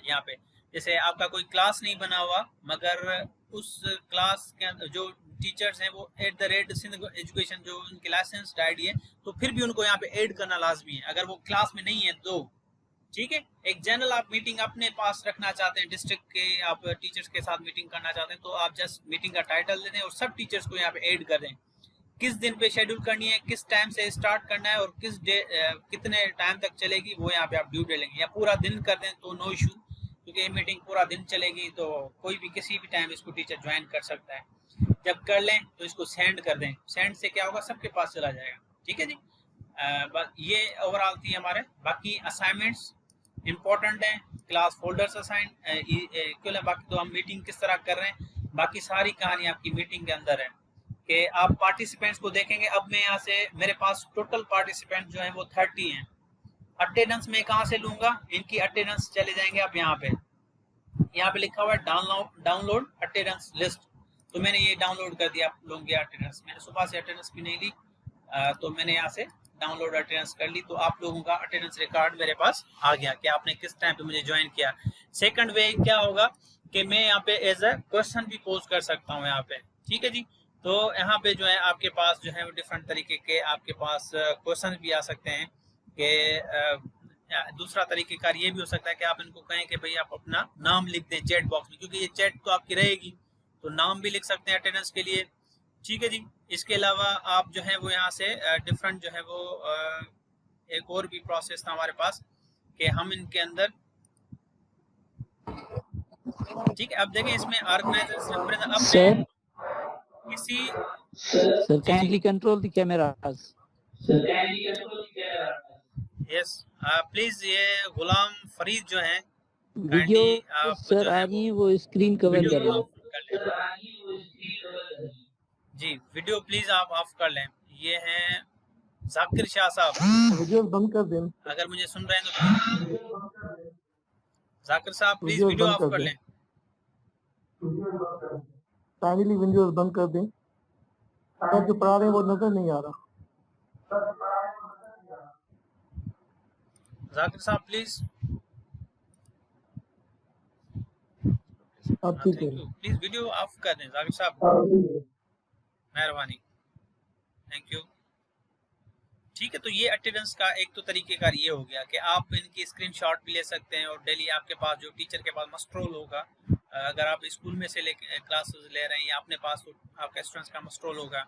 यहाँ पे जैसे आपका कोई क्लास नहीं बना हुआ मगर उस क्लास के जो टीचर्स हैं वो @ सिंध एजुकेशन जो उनकी लाइसेंस आईडी है, तो फिर भी उनको यहाँ पे ऐड करना लाजमी है अगर वो क्लास में नहीं है तो। ठीक है। एक जनरल आप मीटिंग अपने पास रखना चाहते हैं, डिस्ट्रिक्ट के आप टीचर्स के साथ मीटिंग करना चाहते हैं, तो आप जस्ट मीटिंग का टाइटल दे दें और सब टीचर्स को यहाँ पे ऐड कर दें। किस दिन पे शेड्यूल करनी है, किस टाइम से स्टार्ट करना है और कितने टाइम तक चलेगी, वो यहाँ पे आप ड्यू डालेंगे। या पूरा दिन कर दें तो नो इशू, क्योंकि ये मीटिंग पूरा दिन चलेगी तो कोई भी किसी भी टाइम इसको टीचर ज्वाइन कर सकता है। जब कर लें तो इसको सेंड कर दें, सेंड से क्या होगा, सबके पास चला जाएगा। ठीक है जी। बस ये ओवरऑल थी हमारे। बाकी असाइनमेंट्स इंपॉर्टेंट है, क्लास फोल्डर्स असाइन बाकी तो हम मीटिंग किस तरह कर रहे हैं, बाकी सारी कहानी आपकी मीटिंग के अंदर है कि आप पार्टिसिपेंट्स को देखेंगे। अब मैं यहाँ से, मेरे पास टोटल पार्टिसिपेंट जो है वो 30 हैं। अटेंडेंस में कहाँ से लूंगा, इनकी अटेंडेंस चले जाएंगे आप यहाँ पे लिखा हुआ है डाउनलोड अटेंडेंस लिस्ट, तो मैंने ये डाउनलोड कर दिया आप लोगों की अटेंडेंस। मैंने सुबह से अटेंडेंस भी नहीं ली, तो मैंने यहाँ से डाउनलोड अटेंडेंस कर ली, तो आप लोगों का अटेंडेंस रिकॉर्ड मेरे पास आ गया कि आपने किस टाइम पे मुझे ज्वाइन किया। सेकंड वे क्या होगा कि मैं यहाँ पे एज अ क्वेश्चन भी पोज कर सकता हूँ यहाँ पे। ठीक है जी। तो यहाँ पे जो है आपके पास जो है वो डिफरेंट तरीके के आपके पास क्वेश्चन भी आ सकते हैं कि दूसरा तरीकेकार ये भी हो सकता है कि आप इनको कहें कि भाई आप अपना नाम लिख दें चैट बॉक्स में, क्योंकि ये चैट तो आपकी रहेगी, तो नाम भी लिख सकते हैं अटेंडेंस के लिए। ठीक है जी। इसके अलावा आप जो है वो यहाँ से डिफरेंट जो है वो एक और भी प्रोसेस था हमारे पास कि हम इनके अंदर, ठीक है, अब देखें इसमें ऑर्गेनाइजर सर किसी sir kindly control the cameras. Yes please. ये गुलाम फरीद जो है वीडियो सर आ रही है, वो स्क्रीन कवर कर रहे हैं जी। वीडियो प्लीज आप ऑफ कर लें। ये हैं जाकिर शाह साहब, वीडियो बंद कर दें। अगर मुझे सुन रहे हैं तो जाकिर साहब प्लीज वीडियो ऑफ कर लें। काइंडली विंडोज बंद कर दें, अगर जो पढ़ा रहे हैं वो नजर नहीं आ रहा। जाकिर साहब प्लीज, अब ठीक है, प्लीज वीडियो ऑफ कर दें जाकिर साहब, मेहरबानी, थैंक यू। ठीक है। तो ये अटेंडेंस का एक तो तरीकेकार ये हो गया कि आप इनकी स्क्रीनशॉट भी ले सकते हैं, और डेली आपके पास जो टीचर के पास मस्ट्रोल होगा, अगर आप स्कूल में से क्लासेस ले रहे हैं या अपने पास तो आपका स्टूडेंट्स का मस्ट्रोल होगा,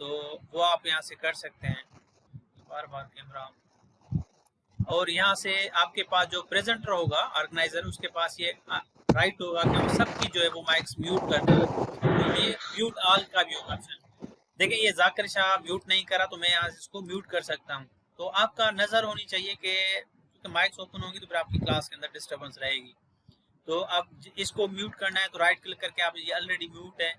तो वो आप यहाँ से कर सकते हैं। बार बार कैमरा, और यहाँ से आपके पास जो प्रेजेंटर होगा ऑर्गेनाइजर, उसके पास ये राइट होगा कि वो सबकी जो है वो माइक्स म्यूट कर दे। तो ये म्यूट ऑल का भी होगा ऑप्शन। देखिए ये जाकिर शाह म्यूट नहीं करा, तो मैं यहाँ से इसको म्यूट कर सकता हूँ। तो आपका नज़र होनी चाहिए कि क्योंकि माइक्स ओपन होंगी तो फिर आपकी क्लास के अंदर डिस्टर्बेंस रहेगी। तो अब इसको म्यूट करना है तो राइट क्लिक करके आप, ये ऑलरेडी म्यूट है।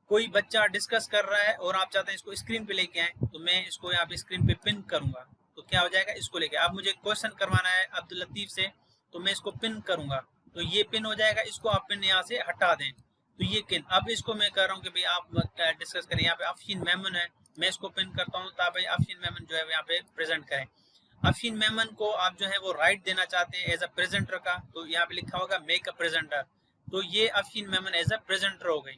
कोई बच्चा डिस्कस कर रहा है और आप चाहते हैं इसको स्क्रीन पे लेके आए, तो मैं इसको यहाँ पे स्क्रीन पे पिन करूंगा, तो क्या हो जाएगा, इसको लेके। अब मुझे क्वेश्चन करवाना है अब्दुल लतीफ से, तो मैं इसको पिन करूंगा, तो ये पिन हो जाएगा। इसको आप पिन यहाँ से हटा दें, तो ये पिन। अब इसको मैं कह रहा हूँ कि भाई आप डिस्कस करें। यहाँ पे अफशीन मेमन है, मैं इसको पिन करता हूँ ताकि अफशीन मेमन जो है यहाँ पे प्रेजेंट करें। अफशीन मेमन को आप जो है वो राइट देना चाहते हैं एज अ प्रेजेंटर का, तो यहाँ पे लिखा होगा मेक अ प्रेजेंटर, तो ये Afsheen Memon as a presenter हो गई।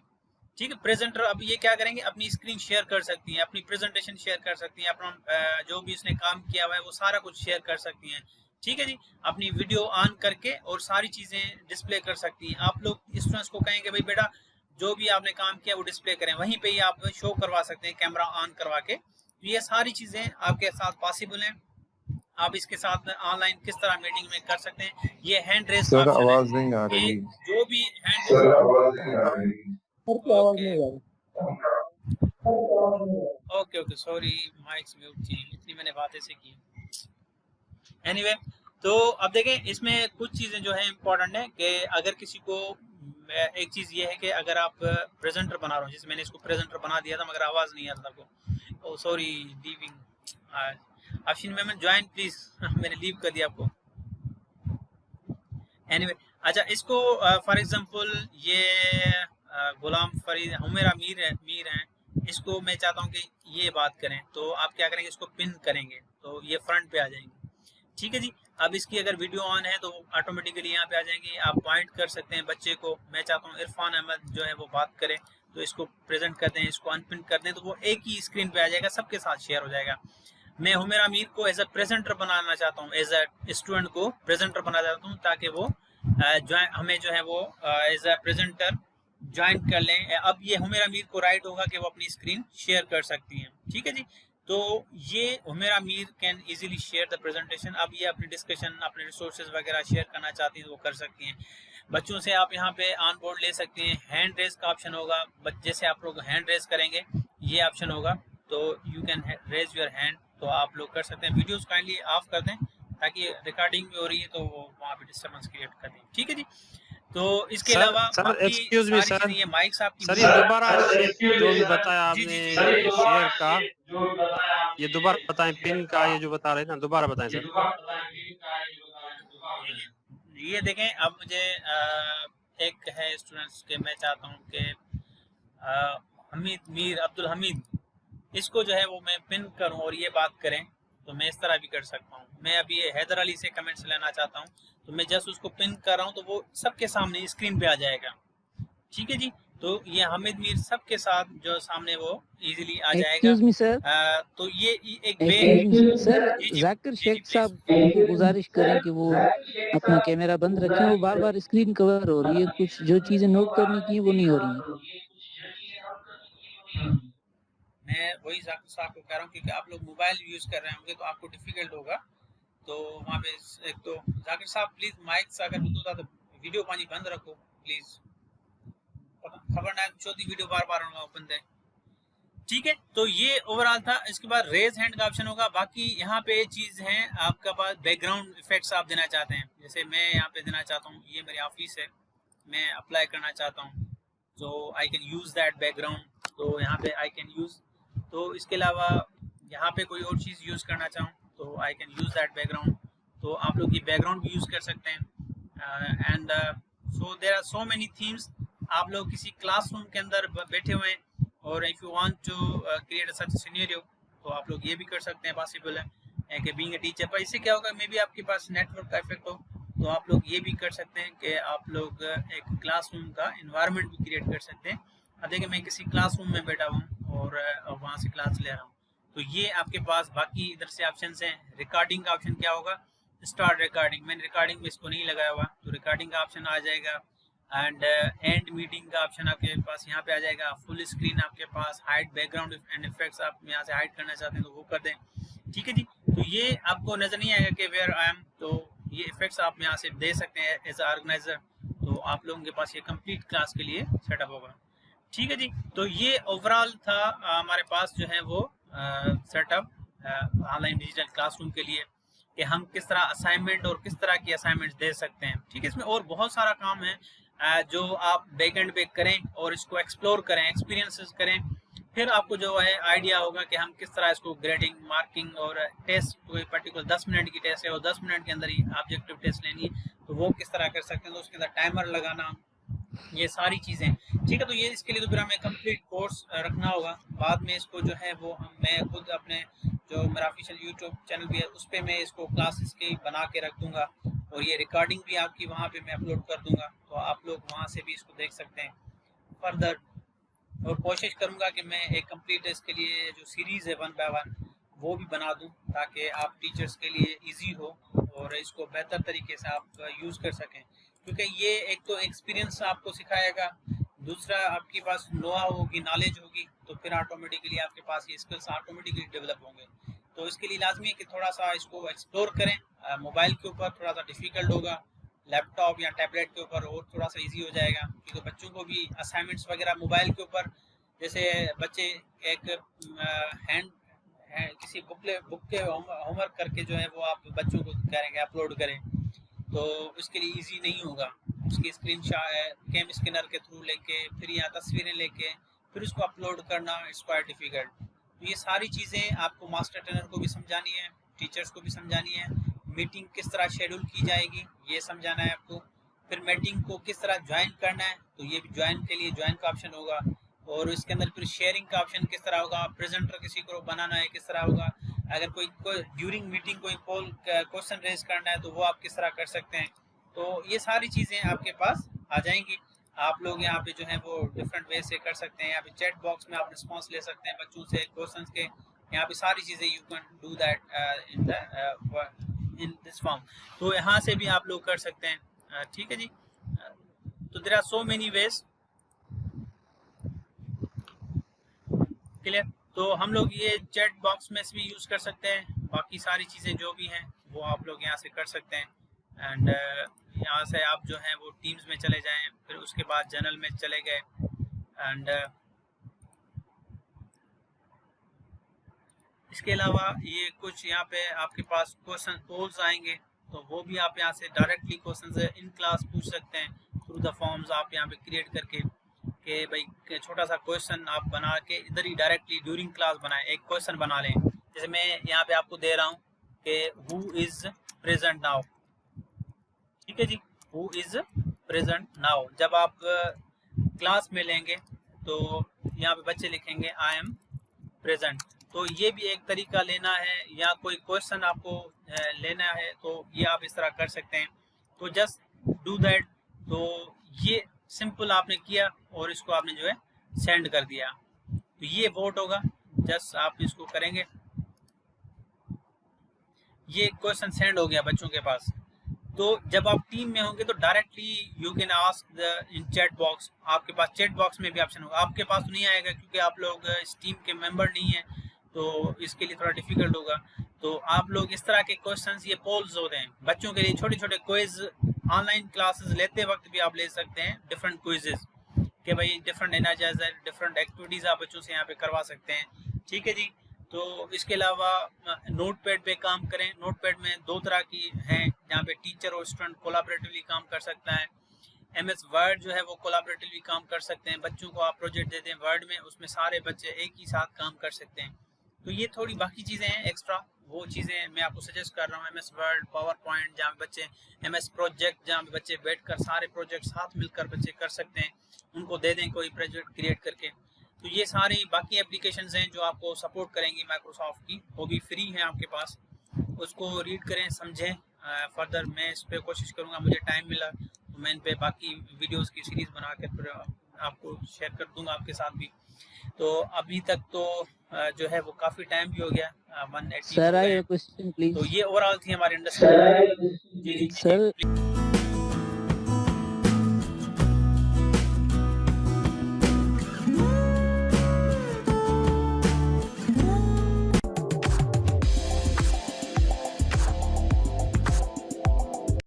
ठीक है। प्रेजेंटर अब ये क्या करेंगे, अपनी स्क्रीन शेयर कर सकती हैं, अपनी प्रेजेंटेशन शेयर कर सकती हैं, अपना जो भी इसने काम किया हुआ है वो सारा कुछ शेयर कर सकती हैं। ठीक है जी। अपनी वीडियो ऑन करके और सारी चीज़ें डिस्प्ले कर सकती हैं। आप लोग स्टूडेंट्स को कहेंगे भाई बेटा जो भी आपने काम किया वो डिस्प्ले करें, वहीं पे ही आप शो करवा सकते हैं कैमरा ऑन करवा के। तो ये सारी चीज़ें आपके साथ पॉसिबल हैं। आप इसके साथ ऑनलाइन किस तरह मीटिंग में कर सकते हैं। ये हैंड रेस सर आवाज नहीं आ रही, जो भी hand okay okay sorry mics mute थी, इतनी मैंने बातें से की। एनीवे तो अब देखें इसमें कुछ चीज़ें जो है इम्पोर्टेंट है कि अगर किसी को, एक चीज़ ये है कि अगर आप प्रेजेंटर बना रहे हो, जैसे मैंने इसको प्रेजेंटर बना दिया था मगर आवाज़ नहीं आ रहा था आपको, oh sorry leaving. Afsheen Memon join please, मैंने लीव कर दिया आपको। एनीवे अच्छा, इसको फॉर एग्जांपल ये गुलाम फरीद हुमेरा मीर हैं, इसको मैं चाहता हूँ कि ये बात करें, तो आप क्या करेंगे, इसको पिन करेंगे तो ये फ्रंट पे आ जाएंगे। ठीक है जी। अब इसकी अगर वीडियो ऑन है तो ऑटोमेटिकली यहाँ पे आ जाएंगे। आप पॉइंट कर सकते हैं बच्चे को, मैं चाहता हूँ इरफान अहमद जो है वो बात करे, तो इसको प्रेजेंट कर दें, इसको अनपिन कर दें, तो वो एक ही स्क्रीन पे आ जाएगा, सबके साथ शेयर हो जाएगा। मैं हुमेरा मीर को एज अ प्रेजेंटर बनाना चाहता हूँ, एज अ स्टूडेंट को प्रेजेंटर बनाना चाहता हूँ, ताकि वो हमें जो है वो एज अ प्रेजेंटर ज्वाइन कर लें। अब ये हुमेरा मीर को राइट होगा कि वो अपनी स्क्रीन शेयर कर सकती हैं। ठीक है जी। तो ये Umer Aamir can easily share the presentation. अब ये अपनी डिस्कशन, अपने रिसोर्सेज वगैरह शेयर करना चाहती हैं तो वो कर सकती हैं। बच्चों से आप यहाँ पे ऑन बोर्ड ले सकते हैं। हैंड रेज का ऑप्शन होगा, जैसे आप लोग हैंड रेज करेंगे ये ऑप्शन होगा, तो you can raise your hand, तो आप लोग कर सकते हैं। वीडियोस काइंडली ऑफ कर दें ताकि रिकॉर्डिंग भी हो रही है तो वो वहाँ पे डिस्टर्बेंस क्रिएट कर दें, ठीक है जी। तो इसके अलावा बाकी एक्सक्यूज मी सारी सर, चीजें, ये माइक्स आपकी सर ये दोबारा जो भी बताया जी आपने जी जी शेयर का, ये दोबारा बताएं, पिन का ये जो बता रहे हैं ना, दोबारा बताएं सर। ये देखें, अब मुझे एक है स्टूडेंट्स के, मैं चाहता हूँ कि हमीद मीर अब्दुल हमीद, इसको जो है वो मैं पिन करूं और ये बात करें, तो मैं इस तरह भी कर सकता हूं। मैं अभी हैदर अली से कमेंट्स लेना चाहता हूं, तो मैं जस्ट उसको पिन कर रहा हूं तो वो सबके सामने स्क्रीन पे आ जाएगा, ठीक है जी। तो ये हामिद मीर सबके साथ जो सामने वो इजीली आ जाएगा। एक्सक्यूज मी सर, तो ये एक वे सर जी जी जाकिर जी शेख प्लीज। साहब को गुजारिश करें कि वो अपना कैमरा बंद रखें, वो बार बार स्क्रीन कवर हो रही है, कुछ जो चीजें नोट करनी की वो नहीं हो रही हैं। मैं वही जाकिर साहब को कह रहा हूँ, क्योंकि आप लोग मोबाइल यूज कर रहे होंगे तो आपको डिफिकल्ट होगा, तो वहाँ पे एक तो जाकिर साहब प्लीज माइक अगर होता तो वीडियो पानी बंद रखो प्लीज, खबर ना चौथी वीडियो बार बार ओपन है, ठीक है। तो ये ओवरऑल था। इसके बाद रेज हैंड का ऑप्शन होगा। बाकी यहाँ पे चीज है आपका पास बैकग्राउंड इफेक्ट्स आप देना चाहते हैं, जैसे मैं यहाँ पे देना चाहता हूँ, ये मेरी ऑफिस है, मैं अप्लाई करना चाहता हूँ, तो I can use that background, तो यहाँ पे आई कैन यूज। तो इसके अलावा यहाँ पे कोई और चीज यूज करना चाहूँ तो I can use that background, तो आप लोग ये बैकग्राउंड भी यूज कर सकते हैं। And so there are so many themes. आप लोग किसी क्लासरूम के अंदर बैठे हुए हैं और if you want to create such scenario, तो आप लोग ये भी कर सकते हैं, पॉसिबल है कि बीइंग अ टीचर। पर इससे क्या होगा, मे बी आपके पास नेटवर्क का इफेक्ट हो, तो आप लोग ये भी कर सकते हैं कि आप लोग एक क्लासरूम का इन्वायरमेंट भी क्रिएट कर सकते हैं। अब देखिए मैं किसी क्लासरूम में बैठा हूँ और वहाँ से क्लास ले रहा हूँ, तो ये आपके पास बाकी इधर से ऑप्शन हैं। रिकॉर्डिंग का ऑप्शन क्या होगा, स्टार्ट रिकॉर्डिंग, मैंने रिकॉर्डिंग में इसको नहीं लगाया हुआ, तो रिकॉर्डिंग का ऑप्शन आ जाएगा। एंड एंड मीटिंग का ऑप्शन आपके पास यहाँ पे आ जाएगा। फुल स्क्रीन आपके पास, हाइड बैकग्राउंड एंड इफेक्ट्स आप यहाँ से हाइड करना चाहते हैं तो वो कर दें, ठीक है जी। तो ये आपको नजर नहीं आएगा कि वेयर आई एम, तो ये इफेक्ट्स आप यहाँ से दे सकते हैं एज ऑर्गेनाइजर, तो आप लोगों के पास ये कंप्लीट क्लास के लिए सेटअप होगा, ठीक है जी। तो ये ओवरऑल था हमारे पास जो है वो सेटअप ऑनलाइन डिजिटल क्लासरूम के लिए, कि हम किस तरह असाइनमेंट और किस तरह की असाइनमेंट्स दे सकते हैं, ठीक है। इसमें और बहुत सारा काम है जो आप बैकएंड पे करें और इसको एक्सप्लोर करें, एक्सपीरियंसेस करें, फिर आपको जो है आइडिया होगा कि हम किस तरह इसको ग्रेडिंग, मार्किंग और टेस्ट, कोई पर्टिकुलर 10 मिनट की टेस्ट है और 10 मिनट के अंदर ही ऑब्जेक्टिव टेस्ट लेनी है, तो वो किस तरह कर सकते हैं, तो उसके अंदर टाइमर लगाना, ये सारी चीज़ें, ठीक है। तो ये इसके लिए तो फिर हमें कंप्लीट कोर्स रखना होगा। बाद में इसको जो है वो मैं खुद अपने जो मेरा ऑफिशियल यूट्यूब चैनल भी है उस पर मैं इसको क्लासेस की बना के रख दूंगा, और ये रिकॉर्डिंग भी आपकी वहाँ पे मैं अपलोड कर दूंगा, तो आप लोग वहाँ से भी इसको देख सकते हैं फर्दर। और कोशिश करूँगा कि मैं एक कंप्लीट इसके लिए जो सीरीज़ है 1 by 1 वो भी बना दूँ, ताकि आप टीचर्स के लिए ईजी हो और इसको बेहतर तरीके से आप यूज़ कर सकें, क्योंकि ये एक तो एक्सपीरियंस आपको सिखाएगा, दूसरा आपके पास नोहा होगी, नॉलेज होगी, तो फिर ऑटोमेटिकली आपके पास ये स्किल्स ऑटोमेटिकली डेवलप होंगे। तो इसके लिए लाजमी है कि थोड़ा सा इसको एक्सप्लोर करें। मोबाइल के ऊपर थोड़ा सा डिफ़िकल्ट होगा, लैपटॉप या टैबलेट के ऊपर और थोड़ा सा इजी हो जाएगा, क्योंकि बच्चों को भी असाइनमेंट्स वगैरह मोबाइल के ऊपर, जैसे बच्चे एक किसी बुक के होमवर्क करके जो है वो आप बच्चों को करेंगे अपलोड करें, तो उसके लिए इजी नहीं होगा। उसकी स्क्रीन कैम स्कैनर के थ्रू लेके फिर यहाँ तस्वीरें लेके फिर उसको अपलोड करना, इट्स क्वाइट डिफिकल्ट। तो ये सारी चीज़ें आपको मास्टर ट्रेनर को भी समझानी है, टीचर्स को भी समझानी है। मीटिंग किस तरह शेड्यूल की जाएगी ये समझाना है आपको। फिर मीटिंग को किस तरह ज्वाइन करना है, तो ये भी ज्वाइन के लिए ज्वाइन का ऑप्शन होगा। और इसके अंदर फिर शेयरिंग का ऑप्शन किस तरह होगा, प्रेजेंटर किसी को बनाना है किस तरह होगा, अगर कोई ड्यूरिंग मीटिंग कोई पोल क्वेश्चन रेज करना है तो वो आप किस तरह कर सकते हैं। तो ये सारी चीज़ें आपके पास आ जाएंगी। आप लोग यहाँ पे जो है वो डिफरेंट वे से कर सकते हैं। यहाँ पे चैट बॉक्स में आप रिस्पॉन्स ले सकते हैं बच्चों से क्वेश्चंस के, यहाँ पे सारी चीज़ें you can do that in this form. तो यहाँ से भी आप लोग कर सकते हैं, ठीक है जी। तो there are so many ways, clear. तो हम लोग ये चैट बॉक्स में भी यूज़ कर सकते हैं, बाकी सारी चीज़ें जो भी हैं वो आप लोग यहाँ से कर सकते हैं। एंड यहाँ से आप जो हैं वो टीम्स में चले जाएं, फिर उसके बाद जनरल में चले गए एंड इसके अलावा ये कुछ यहाँ पे आपके पास क्वेश्चन पोल्स आएंगे, तो वो भी आप यहाँ से डायरेक्टली क्वेश्चन इन क्लास पूछ सकते हैं थ्रू द फॉर्म्स आप यहाँ पे क्रिएट करके कि भाई छोटा सा क्वेश्चन आप बना के इधर ही डायरेक्टली ड्यूरिंग क्लास बनाएं, एक क्वेश्चन बना लें। जैसे मैं यहाँ पे आपको दे रहा हूँ कि हु इज प्रेजेंट नाउ, ठीक है जी, हु इज प्रेजेंट नाउ। जब आप क्लास में लेंगे तो यहाँ पे बच्चे लिखेंगे आई एम प्रेजेंट, तो ये भी एक तरीका लेना है, या कोई क्वेश्चन आपको लेना है तो ये आप इस तरह कर सकते हैं। तो जस्ट डू दैट, तो ये सिंपल आपने किया और इसको आपने जो है सेंड कर दिया, तो ये वोट होगा। जस्ट आप इसको करेंगे, ये क्वेश्चन सेंड हो गया बच्चों के पास। तो जब आप टीम में होंगे तो directly you can ask the in chat box, आपके पास चैट बॉक्स में भी ऑप्शन होगा। आपके पास तो नहीं आएगा क्योंकि आप लोग इस टीम के मेंबर नहीं हैं, तो इसके लिए थोड़ा डिफिकल्ट होगा। तो आप लोग इस तरह के क्वेश्चंस, ये पोल्स होते हैं बच्चों के लिए, छोटे छोटे क्विज ऑनलाइन क्लासेस लेते वक्त भी आप ले सकते हैं, डिफरेंट क्विजेस कि भाई डिफरेंट एनर्जाइजर, डिफरेंट एक्टिविटीज़ आप बच्चों से यहाँ पे करवा सकते हैं, ठीक है जी। तो इसके अलावा नोटपैड पे काम करें। नोटपैड में दो तरह की हैं, जहाँ पे टीचर और स्टूडेंट कोलाबरेटिवली काम कर सकता है। MS वर्ड जो है वो कोलाबरेटिवली काम कर सकते हैं। बच्चों को आप प्रोजेक्ट देते हैं वर्ड में, उसमें सारे बच्चे एक ही साथ काम कर सकते हैं। तो ये थोड़ी बाकी चीज़ें हैं एक्स्ट्रा, वो चीज़ें मैं आपको सजेस्ट कर रहा हूँ। MS वर्ड, पावर पॉइंट, जहाँ पे बच्चे MS प्रोजेक्ट, जहाँ पे बच्चे बैठकर सारे प्रोजेक्ट साथ मिलकर बच्चे कर सकते हैं, उनको दे दें कोई प्रोजेक्ट क्रिएट करके। तो ये सारी बाकी एप्लीकेशंस हैं जो आपको सपोर्ट करेंगी माइक्रोसॉफ्ट की, वो भी फ्री हैं आपके पास, उसको रीड करें, समझें। फर्दर मैं इस पर कोशिश करूँगा, मुझे टाइम मिला तो मैं इन पे बाकी वीडियोस की सीरीज़ बना के फिर आपको शेयर कर दूंगा आपके साथ भी। तो अभी तक तो जो है वो काफ़ी टाइम भी हो गया, 180 sir I have a question please. तो ये ओवरऑल थी हमारी अंडरस्टैंडिंग। जी जी सर प्लीज।